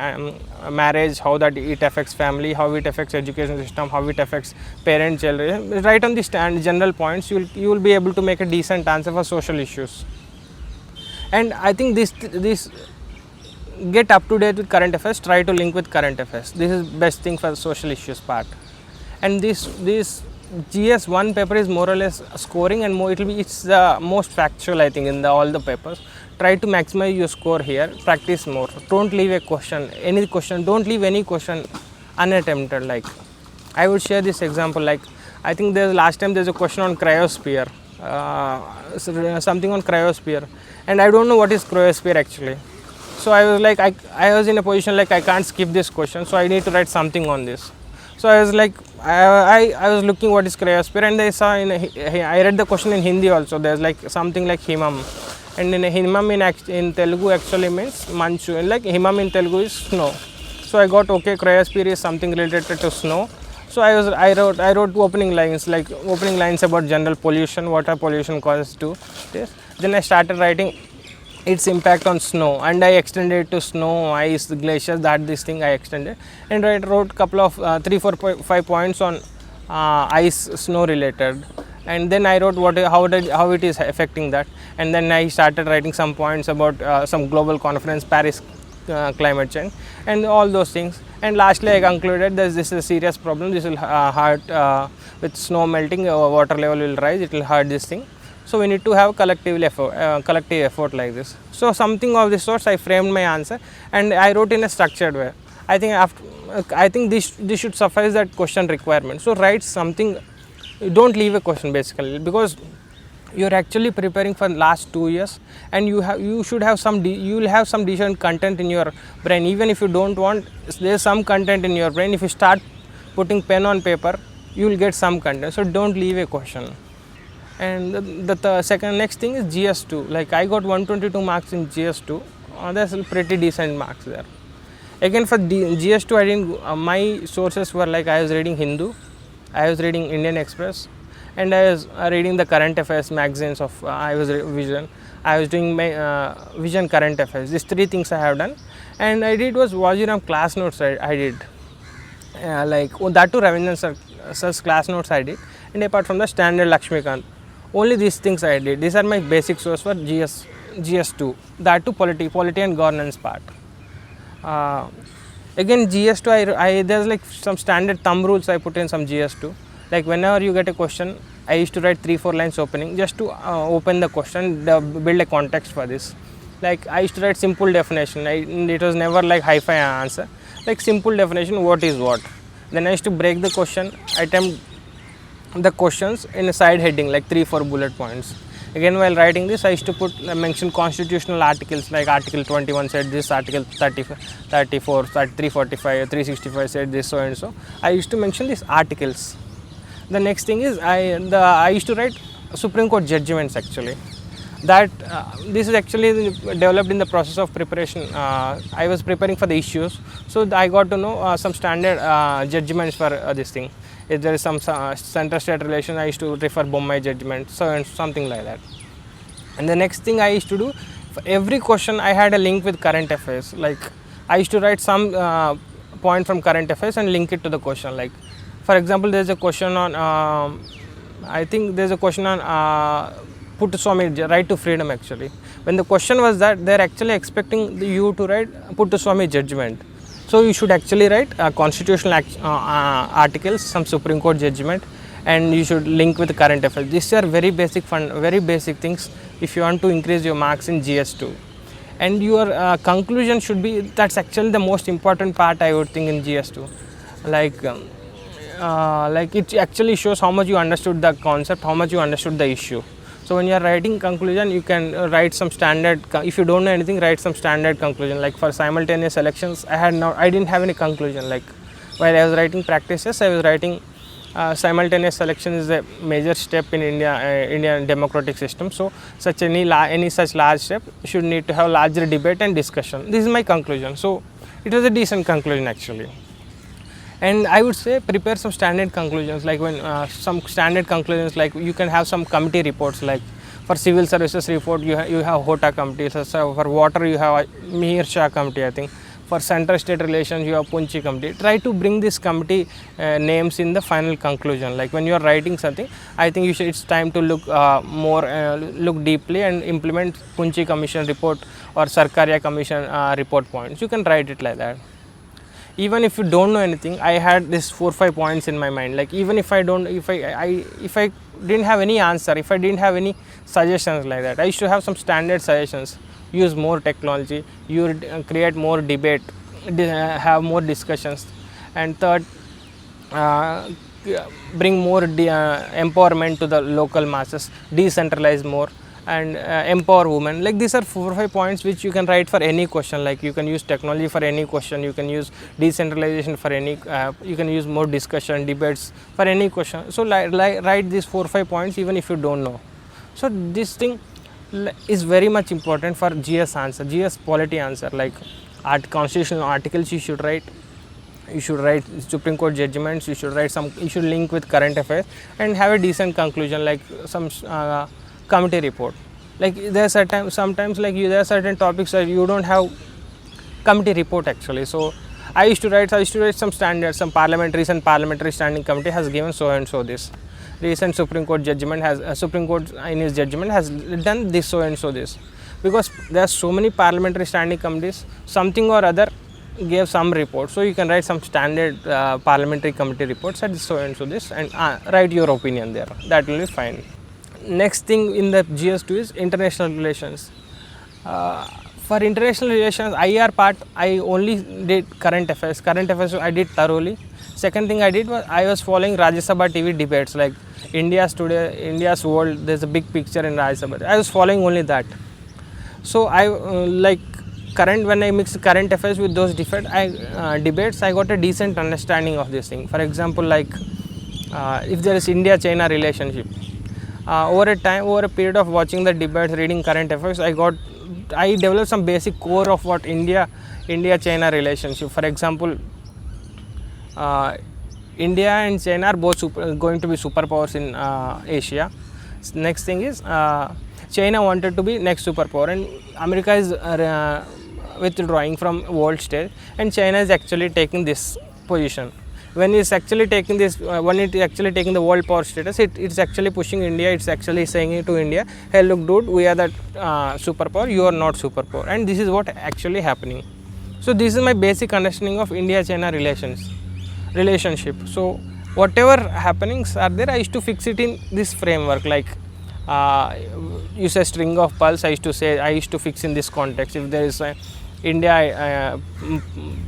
marriage, how that it affects family, how it affects education system, how it affects parent children. Right on the general points, you will be able to make a decent answer for social issues. And I think this get up to date with current affairs. Try to link with current affairs. This is best thing for the social issues part. And this GS1 paper is more or less scoring, and it's the most factual, I think, in all the papers. Try to maximize your score here. Practice more. Don't leave any question. Don't leave any question unattempted. Like I would share this example. Like I think last time there's a question on cryosphere, something on cryosphere, and I don't know what is cryosphere actually. So I was like, I was in a position like I can't skip this question, so I need to write something on this. So I was like, I was looking what is cryosphere, and I saw I read the question in Hindi also. There's like something like himam, and in himam in Telugu actually means manchu, and like himam in Telugu is snow. So I got okay, cryosphere is something related to snow. So I wrote opening lines about general pollution, water pollution causes to this. Then I started writing its impact on snow, and I extended it to snow, ice, glaciers, this thing I extended, and I wrote couple of 3, 4, 5 points on ice, snow related, and then I wrote how it is affecting that, and then I started writing some points about some global conference, Paris climate change and all those things. And lastly I concluded that this is a serious problem, this will hurt with snow melting, water level will rise, it will hurt this thing. So we need to have collective effort like this. So something of this sort I framed my answer and I wrote in a structured way. I think this should suffice that question requirement. So write something, don't leave a question basically, because you are actually preparing for last 2 years and you should have you will have some decent content in your brain. Even if you don't want, there is some content in your brain. If you start putting pen on paper, you will get some content. So don't leave a question. And the next thing is GS2. Like I got 122 marks in GS2. That's pretty decent marks there. Again for GS2, I didn't. My sources were like I was reading Hindu, I was reading Indian Express, and I was reading the current affairs magazines of I was Vision. I was doing my Vision current affairs. These 3 things I have done, and I did was Wajiram class notes. I did like that too. Ravindran sir's class notes I did, and apart from the standard Lakshmikant, only these things I did. These are my basic source for GS2. That too polity and governance part. Again GS2, there's like some standard thumb rules I put in some GS2. Like whenever you get a question, I used to write 3-4 lines opening just to open the question, build a context for this. Like I used to write simple definition. It was never like hi-fi answer. Like simple definition, what is what. Then I used to break the question, attempt the questions in a side heading like 3-4 bullet points. Again while writing this, I used to mention constitutional articles, like article 21 said this, article 34, 345, 365 said this, so and so. I used to mention these articles. The next thing is I used to write Supreme Court judgments actually. That this is actually developed in the process of preparation. I was preparing for the issues, so I got to know some standard judgments for this thing. If there is some center-state relation, I used to refer Bommai judgment, so and something like that. And the next thing I used to do, for every question I had a link with current affairs. Like I used to write some point from current affairs and link it to the question. Like for example, there is a question on I think there is a question on Puttaswamy, right to freedom actually. When the question was that, they are actually expecting you to write Puttaswamy judgment. So you should actually write constitutional articles, some Supreme Court judgment, and you should link with current affairs. These are very basic things if you want to increase your marks in GS2. And your conclusion should be, that's actually the most important part I would think in GS2. Like it actually shows how much you understood the concept, how much you understood the issue. So when you are writing conclusion, you can write some standard. If you don't know anything, write some standard conclusion. Like for simultaneous elections, I didn't have any conclusion. Like while I was writing practices, I was writing simultaneous election is a major step in Indian democratic system. So such any such large step should need to have larger debate and discussion. This is my conclusion. So it was a decent conclusion actually. And I would say prepare some standard conclusions, like when some standard conclusions, like you can have some committee reports. Like for civil services report, you have HOTA committee. So for water, you have Mihir Shah committee, I think. For central state relations, you have Punchi committee. Try to bring this committee names in the final conclusion. Like when you are writing something, I think it's time to look look deeply and implement Punchi commission report or Sarkaria commission report points. You can write it like that. Even if you don't know anything, I had this 4-5 points in my mind. Like even if I didn't have any answer, if I didn't have any suggestions like that, I used to have some standard suggestions. Use more technology, you create more debate, have more discussions, and third, bring more empowerment to the local masses, decentralize more, and empower women. Like these are 4 or 5 points which you can write for any question. Like you can use technology for any question, you can use decentralization for any, you can use more discussion, debates for any question. So write these 4 or 5 points even if you don't know. So this thing is very much important for GS answer, GS polity answer. Like constitutional articles you should write. You should write Supreme Court judgments. You should write you should link with current affairs and have a decent conclusion, like some committee report. Like there are sometimes like there are certain topics that you don't have committee report actually. So I used to write some standards, some recent parliamentary standing committee has given so and so this. Recent Supreme Court judgment has Supreme Court in his judgment has done this so and so this. because there are so many parliamentary standing committees, something or other gave some report. So you can write some standard parliamentary committee reports at so and so this, and write your opinion there. That will be fine. Next thing in the GS2 is international relations. For international relations, IR part, I only did current affairs. Current affairs I did thoroughly. Second thing I did was I was following Rajya Sabha TV debates, like India's today, India's world. There's a big picture in Rajya Sabha. I was following only that. So I like current, when I mix current affairs with those different debates, I got a decent understanding of this thing. For example, like if there is India-China relationship, over a period of watching the debates, reading current affairs, I developed some basic core of what India-China relationship. For example, India and China are both going to be superpowers in Asia. Next thing is China wanted to be next superpower, and America is withdrawing from world stage, and China is actually taking this position. When it is actually taking this, when it is actually taking the world power status, it's actually pushing India. It's actually saying to India, hey, look, dude, we are that superpower. You are not superpower, and this is what actually happening. So this is my basic understanding of India-China relationship. So whatever happenings are there, I used to fix it in this framework. Like you say string of pulse, I used to fix in this context. If there is India,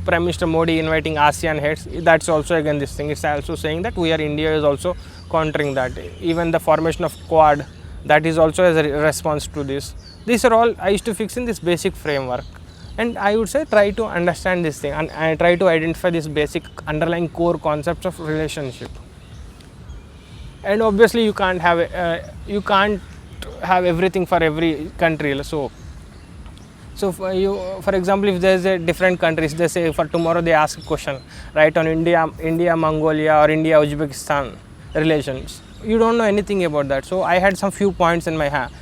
Prime Minister Modi inviting ASEAN heads, that's also again this thing. It's also saying that India is also countering that. Even the formation of Quad, that is also as a response to this. These are all I used to fix in this basic framework. And I would say try to understand this thing, and I try to identify this basic underlying core concepts of relationship. And obviously you can't have everything for every country. So for example, if there is a different countries, they say for tomorrow they ask a question, right, on India, Mongolia or India, Uzbekistan relations. You don't know anything about that. So I had some few points in my hand.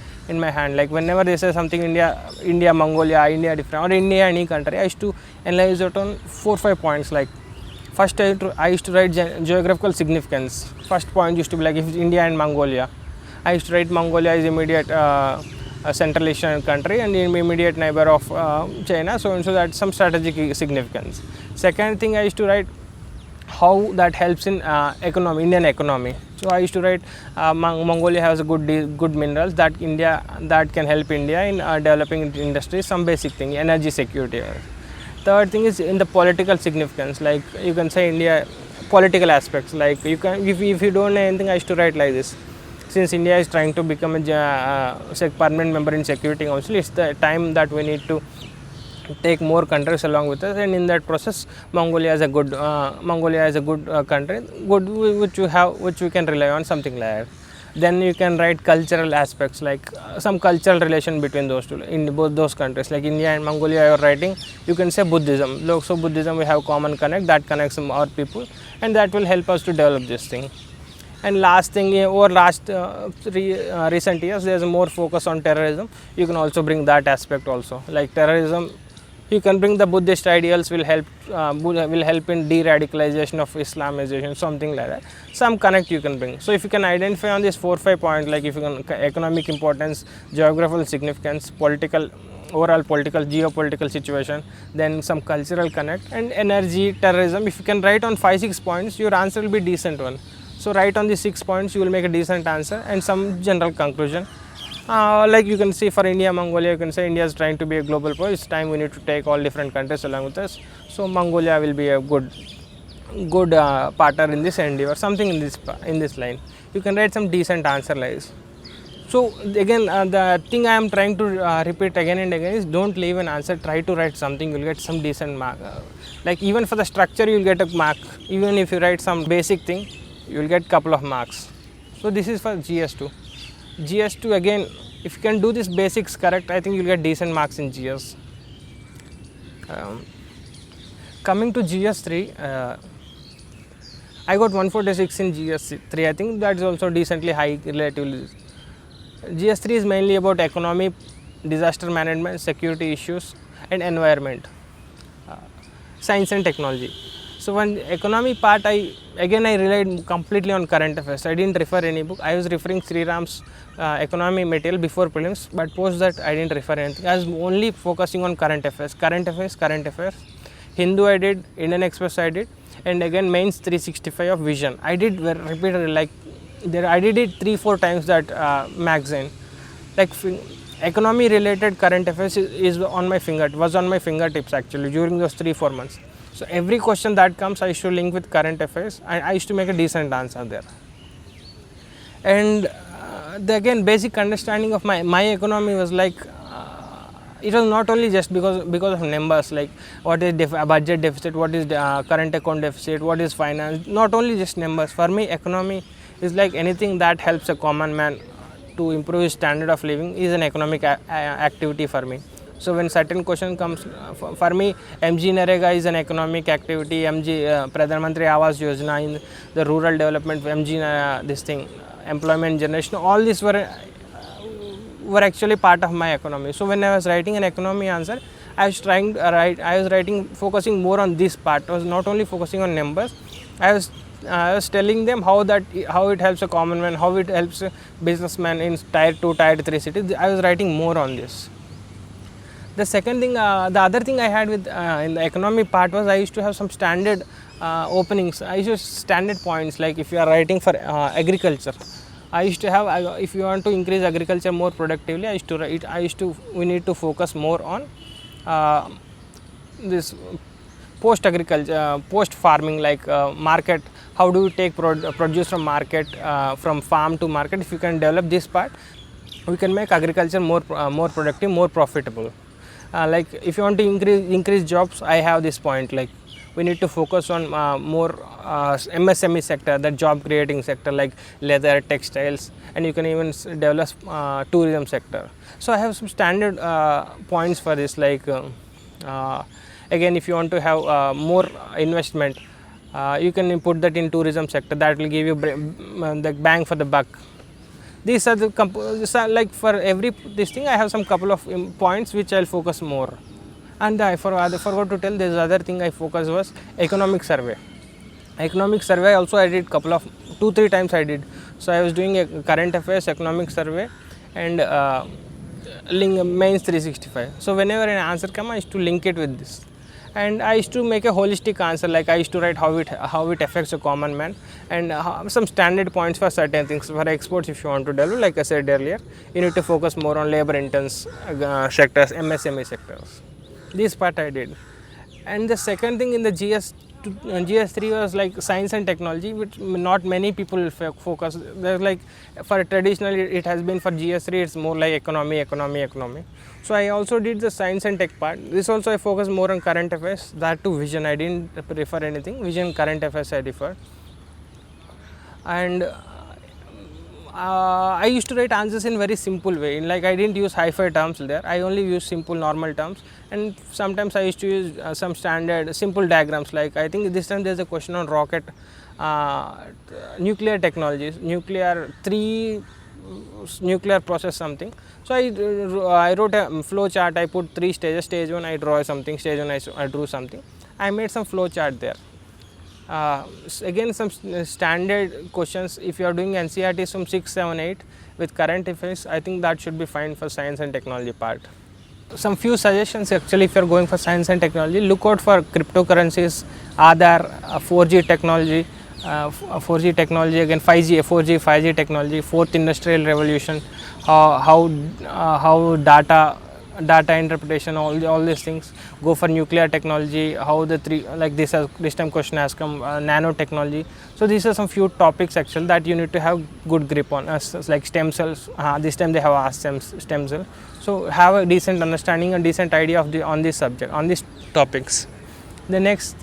Like whenever they say something India, Mongolia, India different, or India any country, I used to analyze it on 4 or 5 points. Like first I used to write geographical significance. First point used to be like if India and Mongolia. I used to write Mongolia is immediate Central Asian country and immediate neighbor of China, so that's some strategic significance. Second thing I used to write how that helps in Indian economy. So I used to write Mongolia has a good minerals that can help India in developing industries, some basic thing, energy security. Third thing is in the political significance, like you can say India political aspects, like you can if you don't know anything, I used to write like this. Since India is trying to become a permanent member in Security Council, it's the time that we need to take more countries along with us, and in that process, Mongolia is a good country, which we can rely on, something like that. Then you can write cultural aspects, like some cultural relation between those two in both those countries, like India and Mongolia. You are writing, you can say Buddhism. So Buddhism, we have common connect that connects our people, and that will help us to develop this thing. And last thing, over recent years, there is more focus on terrorism. You can also bring that aspect also. Like terrorism, you can bring the Buddhist ideals will help in de-radicalization of Islamization, something like that. Some connect you can bring. So if you can identify on these 4 or 5 points, like if you can economic importance, geographical significance, overall geopolitical situation, then some cultural connect and energy, terrorism. If you can write on 5-6 points, your answer will be decent one. So write on the 6 points, you will make a decent answer and some general conclusion. Like you can see for India, Mongolia, you can say India is trying to be a global power. It's time we need to take all different countries along with us. So Mongolia will be a good partner in this endeavor, something in this line. You can write some decent answer like this. So again, the thing I am trying to repeat again and again is don't leave an answer. Try to write something. You will get some decent mark. Like even for the structure, you will get a mark. Even if you write some basic thing, you will get couple of marks. So this is for GS2. GS2 again, if you can do these basics correct, I think you will get decent marks in GS. Coming to GS3, I got 146 in GS3. I think that is also decently high relatively. GS3 is mainly about economy, disaster management, security issues and environment, science and technology. So one economy part, I relied completely on current affairs. I didn't refer any book. I was referring Sri Ram's economy material before prelims, but post that I didn't refer anything. I was only focusing on current affairs, current affairs, current affairs. Hindu I did, Indian Express I did, and again mains 365 of Vision. I did repeatedly, like there I did it 3-4 times that magazine. Like economy related current affairs is on my was on my fingertips actually during those 3-4 months. So every question that comes, I used to link with current affairs, and I used to make a decent answer there. And again, basic understanding of my economy was like, it was not only just because of numbers, like what is budget deficit, what is current account deficit, what is finance. Not only just numbers. For me, economy is like anything that helps a common man to improve his standard of living is an economic activity for me. So when certain question comes, for me, MG Narega is an economic activity. MG Pradhan Mantri Awas Yojana in the rural development, MG this thing, employment generation, all these were actually part of my economy. So when I was writing an economy answer, I was trying to write. I was writing focusing more on this part. I was not only focusing on numbers. I was telling them how it helps a common man, how it helps a businessman in tier 2, tier 3 cities. I was writing more on this. The second thing, the other thing I had with in the economy part was I used to have some standard openings. I used to standard points, like if you are writing for agriculture, I used to have, if you want to increase agriculture more productively, we need to focus more on this post agriculture, post farming, like market. How do you take produce from market, from farm to market? If you can develop this part, we can make agriculture more productive, more profitable. Like if you want to increase jobs, I have this point, like we need to focus on more MSME sector, the job creating sector, like leather, textiles, and you can even develop tourism sector. So I have some standard points for this, like again, if you want to have more investment, you can put that in tourism sector. That will give you the bang for the buck. These are like for every this thing I have some couple of points which I will focus more. And I forgot to tell, this other thing I focused was economic survey. Economic survey also I did couple of 2-3 times I did. So I was doing a current affairs, economic survey, and mains 365. So whenever an answer comes, I used to link it with this. And I used to make a holistic answer, like I used to write how it affects a common man, and some standard points for certain things. For exports, if you want to develop, like I said earlier, you need to focus more on labor intense sectors, MSME sectors. This part I did. And the second thing in the GS3 was like science and technology, which not many people focus. There's like, for traditionally it has been, for GS3 it's more like economy. So I also did the science and tech part. This also I focus more on current affairs. That to Vision, I didn't refer anything. Vision, current affairs I refer. And I used to write answers in very simple way. Like I didn't use hi-fi terms there. I only use simple normal terms. And sometimes I used to use some standard simple diagrams. Like I think this time there's a question on rocket, nuclear technologies, nuclear process something. So I wrote a flow chart. I put 3 stages. Stage 1 I draw something. Stage 1 I drew something. I made some flow chart there. Again, some standard questions. If you are doing NCERT from 6, 7, 8 with current affairs, I think that should be fine for science and technology part. Some few suggestions actually, if you are going for science and technology, look out for cryptocurrencies, Aadhaar, 4G technology, again 5G, 4G, 5G technology, fourth industrial revolution, how data interpretation, all these things. Go for nuclear technology, how the this time question has come, nanotechnology. So these are some few topics actually that you need to have good grip on, like stem cells. This time they have asked stem cell. So have a decent understanding and decent idea on this subject, on these topics. The next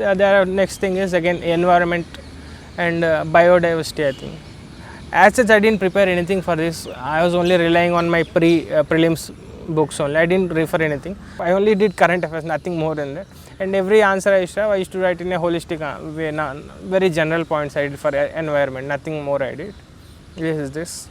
thing is again environment and biodiversity. I think as such I didn't prepare anything for this. I was only relying on my prelims books only. I didn't refer anything. I only did current affairs, nothing more than that. And every answer I used to write in a holistic way, very general points I did for environment, nothing more I did. This is this.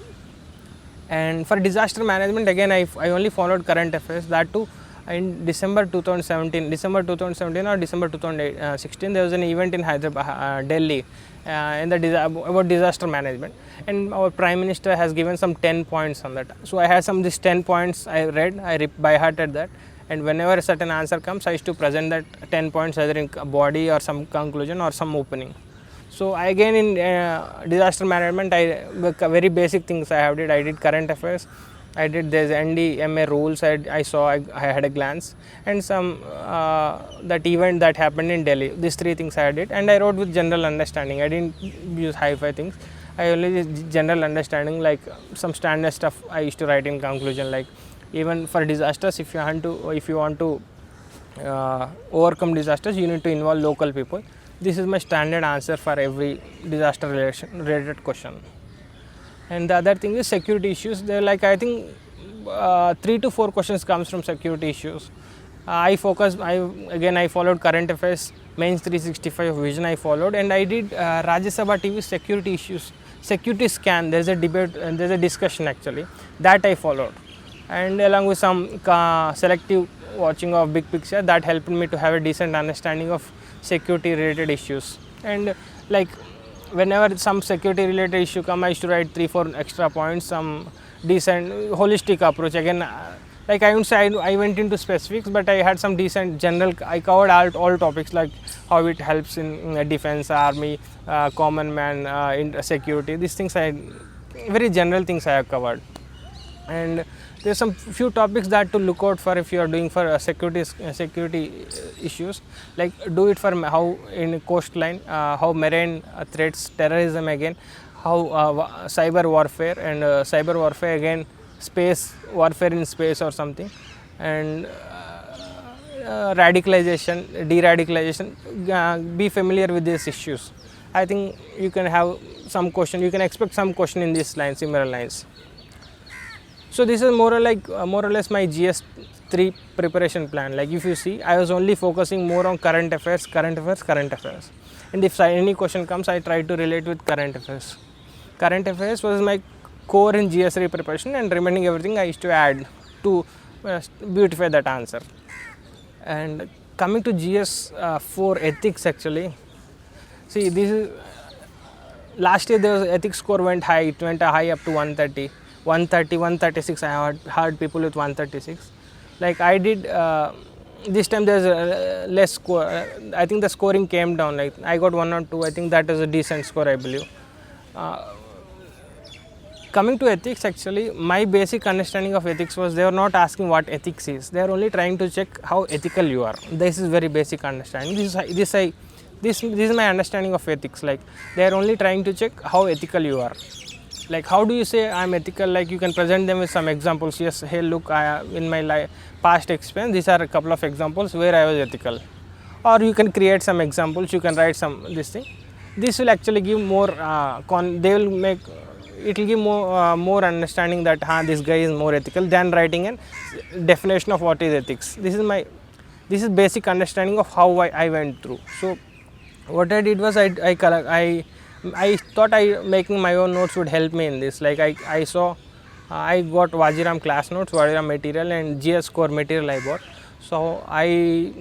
And for disaster management, again I only followed current affairs. That too, in December 2017 or December 2016, there was an event in Hyderabad, Delhi, in the about disaster management, and our Prime Minister has given some 10 points on that. So I had these 10 points I read, by hearted that, and whenever a certain answer comes, I used to present that 10 points either in body or some conclusion or some opening. So again in disaster management, very basic things I did current affairs, I did this NDMA rules, I saw, I had a glance, and some that event that happened in Delhi. These three things I did, and I wrote with general understanding. I didn't use hi-fi things. I only used general understanding, like some standard stuff I used to write in conclusion, like even for disasters, if you want to overcome disasters, you need to involve local people. This is my standard answer for every disaster related question. And the other thing is security issues. They're like, I think 3 to 4 questions comes from security issues. I followed current affairs, mains 365 vision I followed, and I did Rajya Sabha TV security issues, security scan. There's a debate and there's a discussion actually that I followed, and along with some selective watching of big picture that helped me to have a decent understanding of security related issues. And like whenever some security related issue come, I used to write 3-4 extra points, some decent holistic approach. Again, like I wouldn't say I went into specifics, but I had some decent general, I covered all topics, like how it helps in defense, army, common man, in security. These things very general things I have covered. And there's some few topics that to look out for if you are doing for security issues, like do it for how in coastline, how marine threats, terrorism again, how cyber warfare, and cyber warfare again, space warfare in space or something, and radicalization, de-radicalization. Be familiar with these issues. I think you can have some question, you can expect some question in these lines, similar lines. So this is more or less my GS3 preparation plan. Like if you see, I was only focusing more on current affairs, and if any question comes, I try to relate with current affairs. Current affairs was my core in GS3 preparation, and remaining everything I used to add to beautify that answer. And coming to GS4 ethics, actually, see, this is last year there was ethics score went high, it went high up to 130. 136, I have heard people with 136. Like I did, this time there's a less score. I think the scoring came down, like I got 1 or 2, I think that is a decent score, I believe. Coming to ethics, actually, my basic understanding of ethics was they were not asking what ethics is. They are only trying to check how ethical you are. This is very basic understanding. This is my understanding of ethics. Like they are only trying to check how ethical you are. Like how do you say I am ethical? Like you can present them with some examples. Yes, hey, look, in my past experience, these are a couple of examples where I was ethical. Or you can create some examples. You can write this thing. This will actually give more. It will give more understanding that this guy is more ethical than writing a definition of what is ethics. This is basic understanding of how I went through. So what I did was I thought making my own notes would help me in this. Like I saw, I got Wajiram class notes, Wajiram material, and GS core material I bought. So I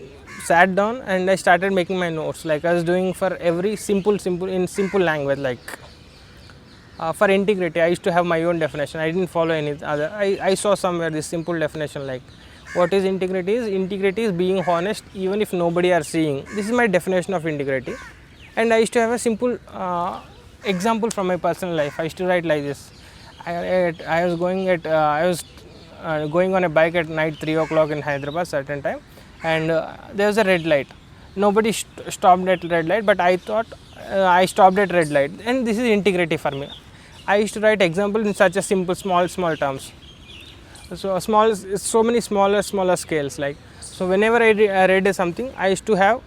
sat down and I started making my notes. Like I was doing for every simple language. Like for integrity, I used to have my own definition. I didn't follow any other. I saw somewhere this simple definition, like what is integrity is? Integrity is being honest even if nobody are seeing. This is my definition of integrity. And I used to have a simple example from my personal life. I used to write like this. I was going on a bike at night, 3 o'clock in Hyderabad, certain time, and there was a red light. Nobody stopped at red light, but I thought I stopped at red light, and this is integrity for me. I used to write example in such a simple, small terms. So many smaller scales. Like so, whenever I read something, I used to have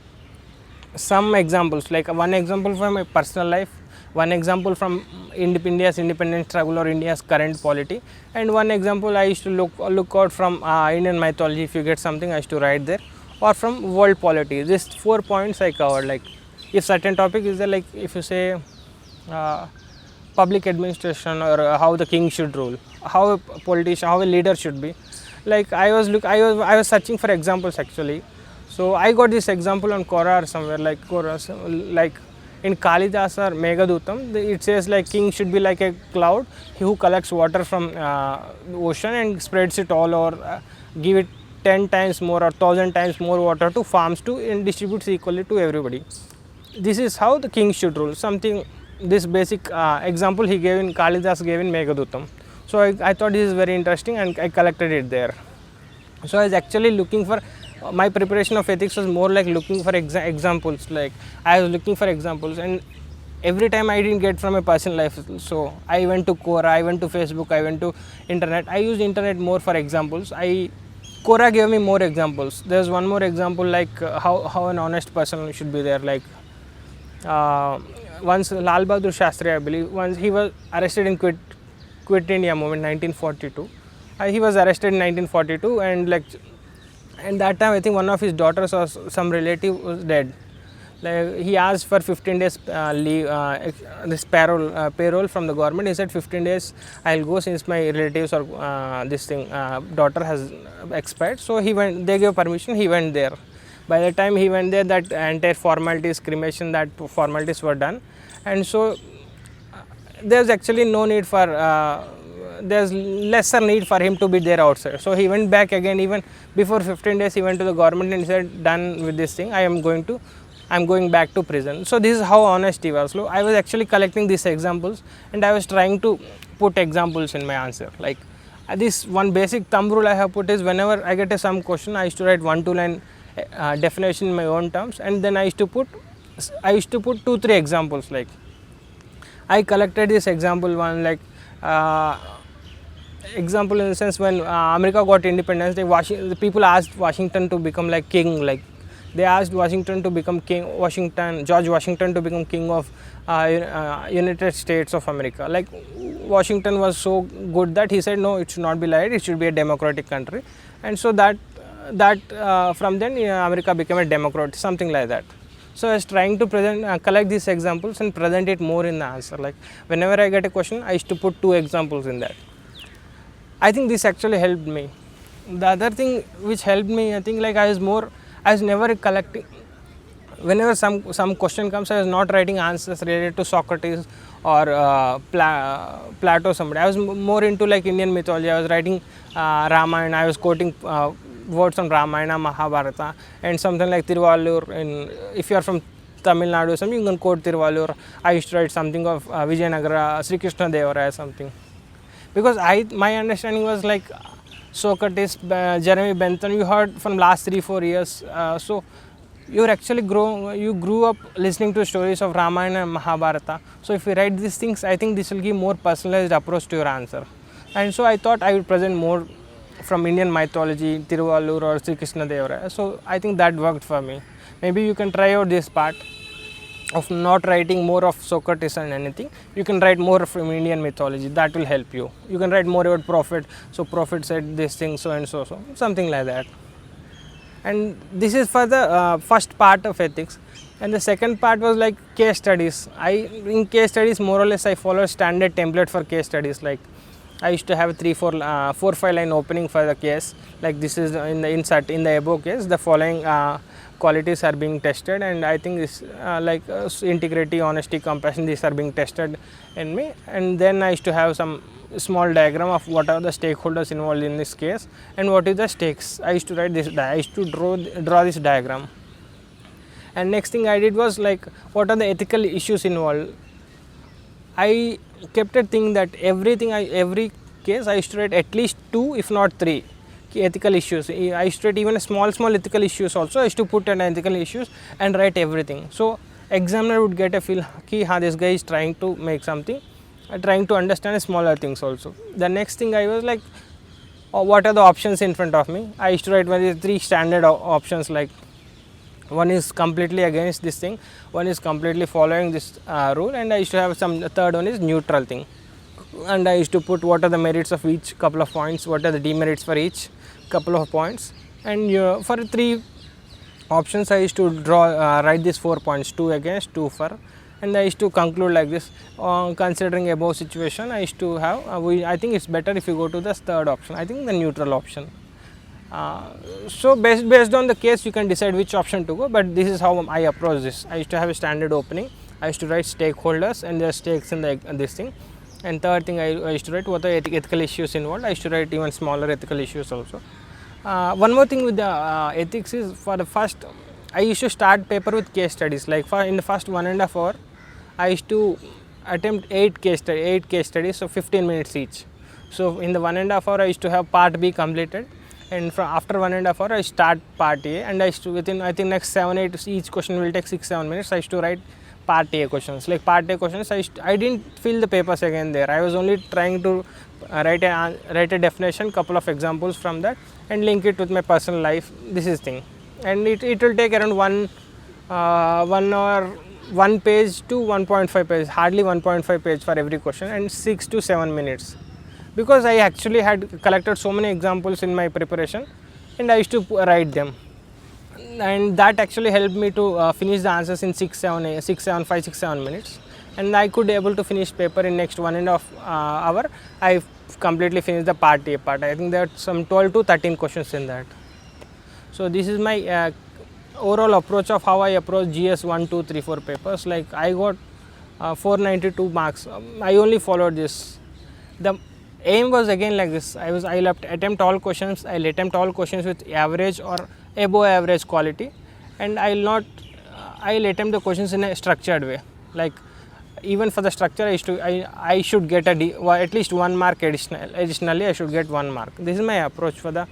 some examples, like one example from my personal life, one example from India's independence struggle or India's current polity, and one example I used to look out from Indian mythology. If you get something, I used to write there, or from world polity. These 4 points I covered. Like if certain topic is there, like if you say public administration or how the king should rule, how a politician, how a leader should be, like I was searching for examples actually. So I got this example on Quora or somewhere, like Quora, like in Kalidasa or Meghadutam, it says like king should be like a cloud who collects water from the ocean and spreads it all over, give it 10 times more or 1000 times more water to farms to and distributes equally to everybody. This is how the king should rule. Something, this basic example he gave in Kalidas gave in Meghadutam. So I thought this is very interesting and I collected it there. So I was actually looking for, my preparation of ethics was more like looking for examples, like I was looking for examples, and every time I didn't get from my personal life. So I went to Quora, I went to Facebook, I went to internet. I used internet more for examples. Quora gave me more examples. There's one more example, like how an honest person should be there. Like once Lal Bahadur Shastri, I believe, once he was arrested in Quit India movement 1942. He was arrested in 1942, and like, and that time I think one of his daughters or some relative was dead. Like he asked for 15 days leave, this payroll from the government. He said 15 days I'll go since my relatives or this thing daughter has expired. So he went. They gave permission. He went there. By the time he went there, that entire formalities, cremation, that formalities were done, and so there's actually no need for. There's lesser need for him to be there outside. So he went back again. Even before 15 days, he went to the government and said, "Done with this thing. I'm going back to prison." So this is how honest he was. So I was actually collecting these examples, and I was trying to put examples in my answer. Like this one basic thumb rule I have put is, whenever I get some question, I used to write 1-2 line definition in my own terms, and then I used to put 2-3 examples. Like I collected this example one, like example in the sense when America got independence, the people asked Washington to become like king. Like they asked Washington to become king. George Washington to become king of United States of America. Like Washington was so good that he said, no, it should not be like it should be a democratic country, and so that from then America became a democrat, something like that. So I was trying to collect these examples and present it more in the answer. Like whenever I get a question, I used to put 2 examples in that. I think this actually helped me. The other thing which helped me, I think, like I was never collecting. Whenever some question comes, I was not writing answers related to Socrates or Plato, somebody. I was more into like Indian mythology. I was writing Ramayana. I was quoting words from Ramayana, Mahabharata, and something like Tiruvallur. And if you are from Tamil Nadu or something, you can quote Tiruvallur. I used to write something of Vijayanagara, Sri Krishna Devaraya, something. Because my understanding was like Socrates, Jeremy Bentham, you heard from last 3-4 years. So you grew up listening to stories of Ramayana and Mahabharata. So if you write these things, I think this will give more personalized approach to your answer. And so I thought I would present more from Indian mythology, Tiruvallur or Sri Krishna Devaraya. So I think that worked for me. Maybe you can try out this part of not writing more of Socrates and anything. You can write more from Indian mythology. That will help you. You can write more about prophet. So prophet said this thing, so and so, something like that. And this is for the first part of ethics. And the second part was like case studies. In case studies, more or less I follow a standard template for case studies. Like I used to have 4-5 line opening for the case. Like this is in the insert in the above case, the following qualities are being tested, and I think this integrity, honesty, compassion, these are being tested in me. And then I used to have some small diagram of what are the stakeholders involved in this case and what is the stakes. I used to write this. I used to draw this diagram. And next thing I did was like, what are the ethical issues involved. I kept a thing that every case I used to write at least 2 if not 3 ethical issues. I used to write even small ethical issues also. I used to put an ethical issues and write everything. So examiner would get a feel ki this guy is trying to make something, trying to understand smaller things also. The next thing I was like, what are the options in front of me. I used to write 3 standard options, like one is completely against this thing, one is completely following this rule, and I used to have some third one is neutral thing. And I used to put what are the merits of each couple of points, what are the demerits for each couple of points. And for 3 options I used to write these 4 points, 2 against, 2 for, and I used to conclude like this. Considering above situation, I used to have I think it's better if you go to the third option, I think the neutral option. So based on the case you can decide which option to go, but this is how I approach this. I used to have a standard opening. I used to write stakeholders and their stakes in this thing, and third thing I used to write what are ethical issues involved. I used to write even smaller ethical issues also. One more thing with the ethics is, for the first I used to start paper with case studies. Like in the first 1.5 hour I used to attempt 8 case studies, so 15 minutes each. So in the 1.5 hour I used to have part B completed, and after 1.5 hour I start part A, and I used to, within I think next 7-8, each question will take 6-7 minutes. I used to write part A questions. Like part A questions, I didn't fill the papers again there. I was only trying to write a definition, couple of examples from that, and link it with my personal life. This is thing, and it will take around 1 hour, 1 page to 1.5 page, hardly 1.5 page for every question, and 6 to 7 minutes. Because I actually had collected so many examples in my preparation, and I used to write them, and that actually helped me to finish the answers in 5-6-7 minutes, and I could able to finish paper in next 1.5 hour. I completely finished the part A part. I think there are some 12 to 13 questions in that. So this is my overall approach of how I approach GS 1, 2, 3, 4 papers. Like I got 492 marks. I only followed this. The aim was again like this. I'll attempt all questions. I'll attempt all questions with average or above average quality, and I'll attempt the questions in a structured way. Like even for the structure, I should get at least 1 mark additionally. I should get 1 mark. This is my approach for the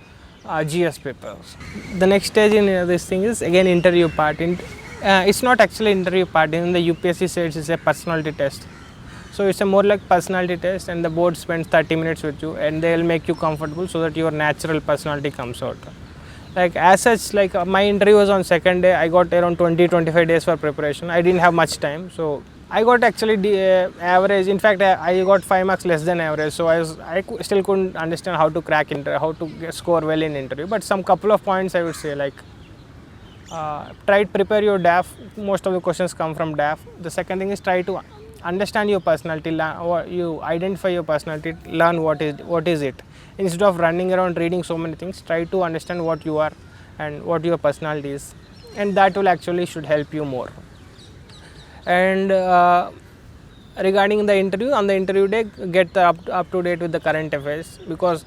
GS papers. The next stage in this thing is again interview part. It's not actually interview part. In the UPSC says it's a personality test. So it's a more like personality test, and the board spends 30 minutes with you, and they will make you comfortable so that your natural personality comes out. Like as such, like my interview was on second day. I got around 20-25 days for preparation. I didn't have much time, so I got actually average. In fact, I got 5 marks less than average. So I still couldn't understand how to crack how to score well in interview. But some couple of points I would say, like try to prepare your DAF. Most of the questions come from DAF. The second thing is try to understand your personality. You identify your personality. Learn what is it. Instead of running around reading so many things, try to understand what you are and what your personality is, and that will actually should help you more. And regarding the interview, on the interview day, get up to date with the current affairs, because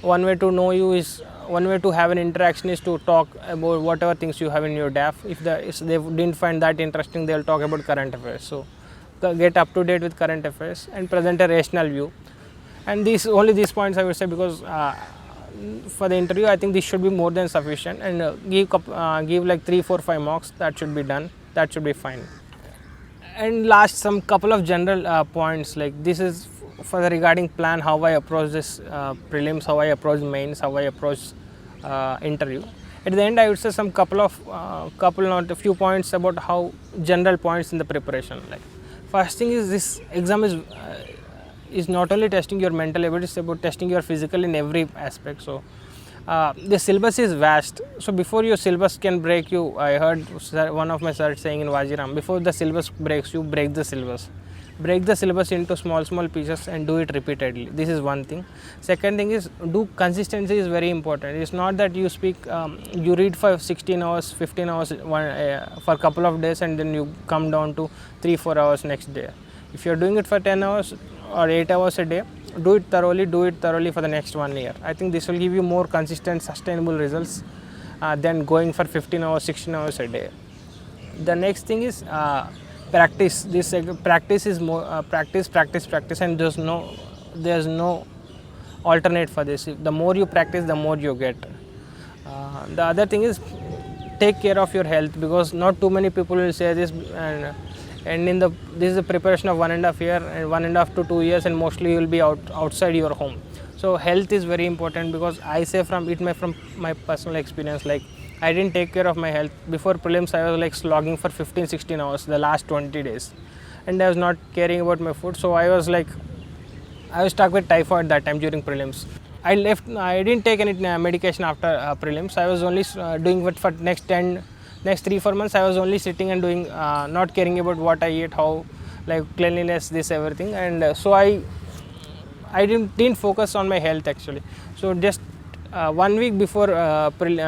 one way to know you is, one way to have an interaction is to talk about whatever things you have in your DAF. If they didn't find that interesting, they will talk about current affairs. So get up to date with current affairs and present a rational view. And only these points I would say, because for the interview I think this should be more than sufficient, and give like 3, 4, 5 marks. That should be done. That should be fine. And last, some couple of general points, like this is for the regarding plan, how I approach this prelims, how I approach mains, how I approach interview. At the end I would say some not a few points about how general points in the preparation. Like first thing is, this exam is not only testing your mental abilities, it's about testing your physical in every aspect. So the syllabus is vast. So before your syllabus can break you, I heard one of my sir saying in Wajiram, before the syllabus breaks you, break the syllabus. Break the syllabus into small pieces and do it repeatedly. This is one thing. Second thing is, consistency is very important. It's not that you you read for 16 hours, 15 hours for a couple of days, and then you come down to 3-4 hours next day. If you're doing it for 10 hours or 8 hours a day, do it thoroughly for the next 1 year. I think this will give you more consistent, sustainable results than going for 15 hours, 16 hours a day. The next thing is practice. This practice is more practice, and there's no alternate for this. The more you practice, the more you get. The other thing is, take care of your health, because not too many people will say this, and this is the preparation of 1.5 year and 1.5 to 2 years, and mostly you will be outside your home. So health is very important, because I say from my personal experience, like I didn't take care of my health. Before prelims I was like slogging for 15-16 hours the last 20 days, and I was not caring about my food. So I was stuck with typhoid that time during prelims. I didn't take any medication after prelims. I was only doing it for next 3-4 months. I was only sitting and doing, not caring about what I eat, how, like cleanliness, this everything, and so I didn't focus on my health actually. So just 1 week before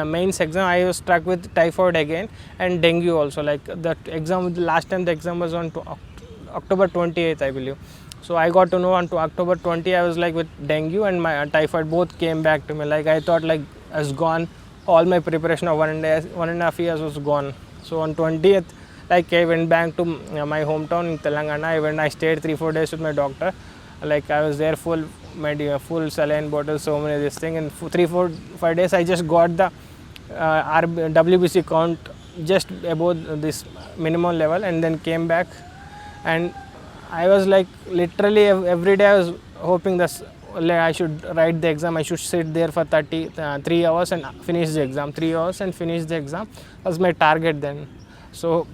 mains exam, I was struck with typhoid again and dengue also. Like that exam, the last time the exam was on October 28th, I believe. So I got to know on to October 20, I was like with dengue and my typhoid both came back to me. Like I thought like I was gone. All my preparation of 1.5 years was gone. So on 20th, like I went back to my hometown in Telangana. I stayed 3-4 days with my doctor. Like I was there full full saline bottles, so many this thing. In 3-4-5 days, I just got the WBC count just above this minimum level, and then came back. And I was like literally every day I was hoping that I should write the exam. I should sit there for 3 hours and finish the exam. 3 hours and finish the exam was my target then. So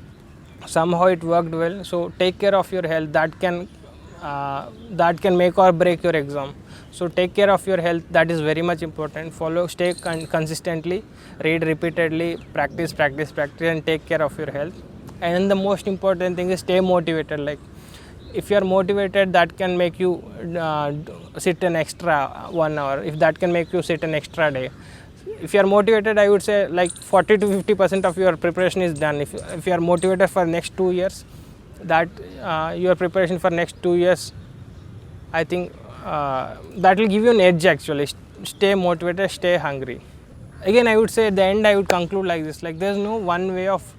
somehow it worked well. So take care of your health. That can make or break your exam. So take care of your health. That is very much important. Stay consistently, read repeatedly, practice, and take care of your health. And the most important thing is stay motivated. Like if you are motivated, that can make you sit an extra 1 hour. If that can make you sit an extra day. If you are motivated, I would say like 40 to 50% of your preparation is done. If you are motivated for next 2 years, that your preparation for next 2 years, I think that will give you an edge actually. Stay motivated, stay hungry. Again, I would say at the end, I would conclude like this. Like there's no one way of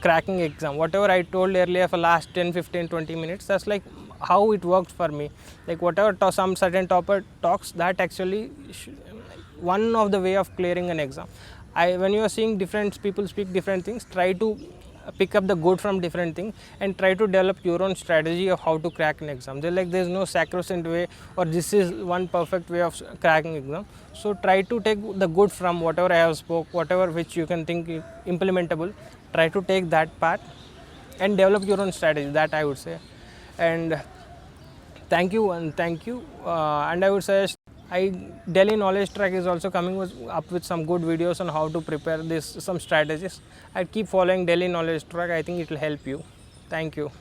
cracking exam. Whatever I told earlier for last 10, 15, 20 minutes, that's like how it worked for me. Like whatever some certain topper talks, that actually one of the way of clearing an exam. When you are seeing different people speak different things, try to pick up the good from different things and try to develop your own strategy of how to crack an exam. There's no sacrosanct way or this is one perfect way of cracking exam. So try to take the good from whatever I have spoke, whatever which you can think implementable. Try to take that part and develop your own strategy. That I would say. And thank you. And I would suggest Delhi Knowledge Track is also coming up with some good videos on how to prepare some strategies. I keep following Delhi Knowledge Track. I think it will help you. Thank you.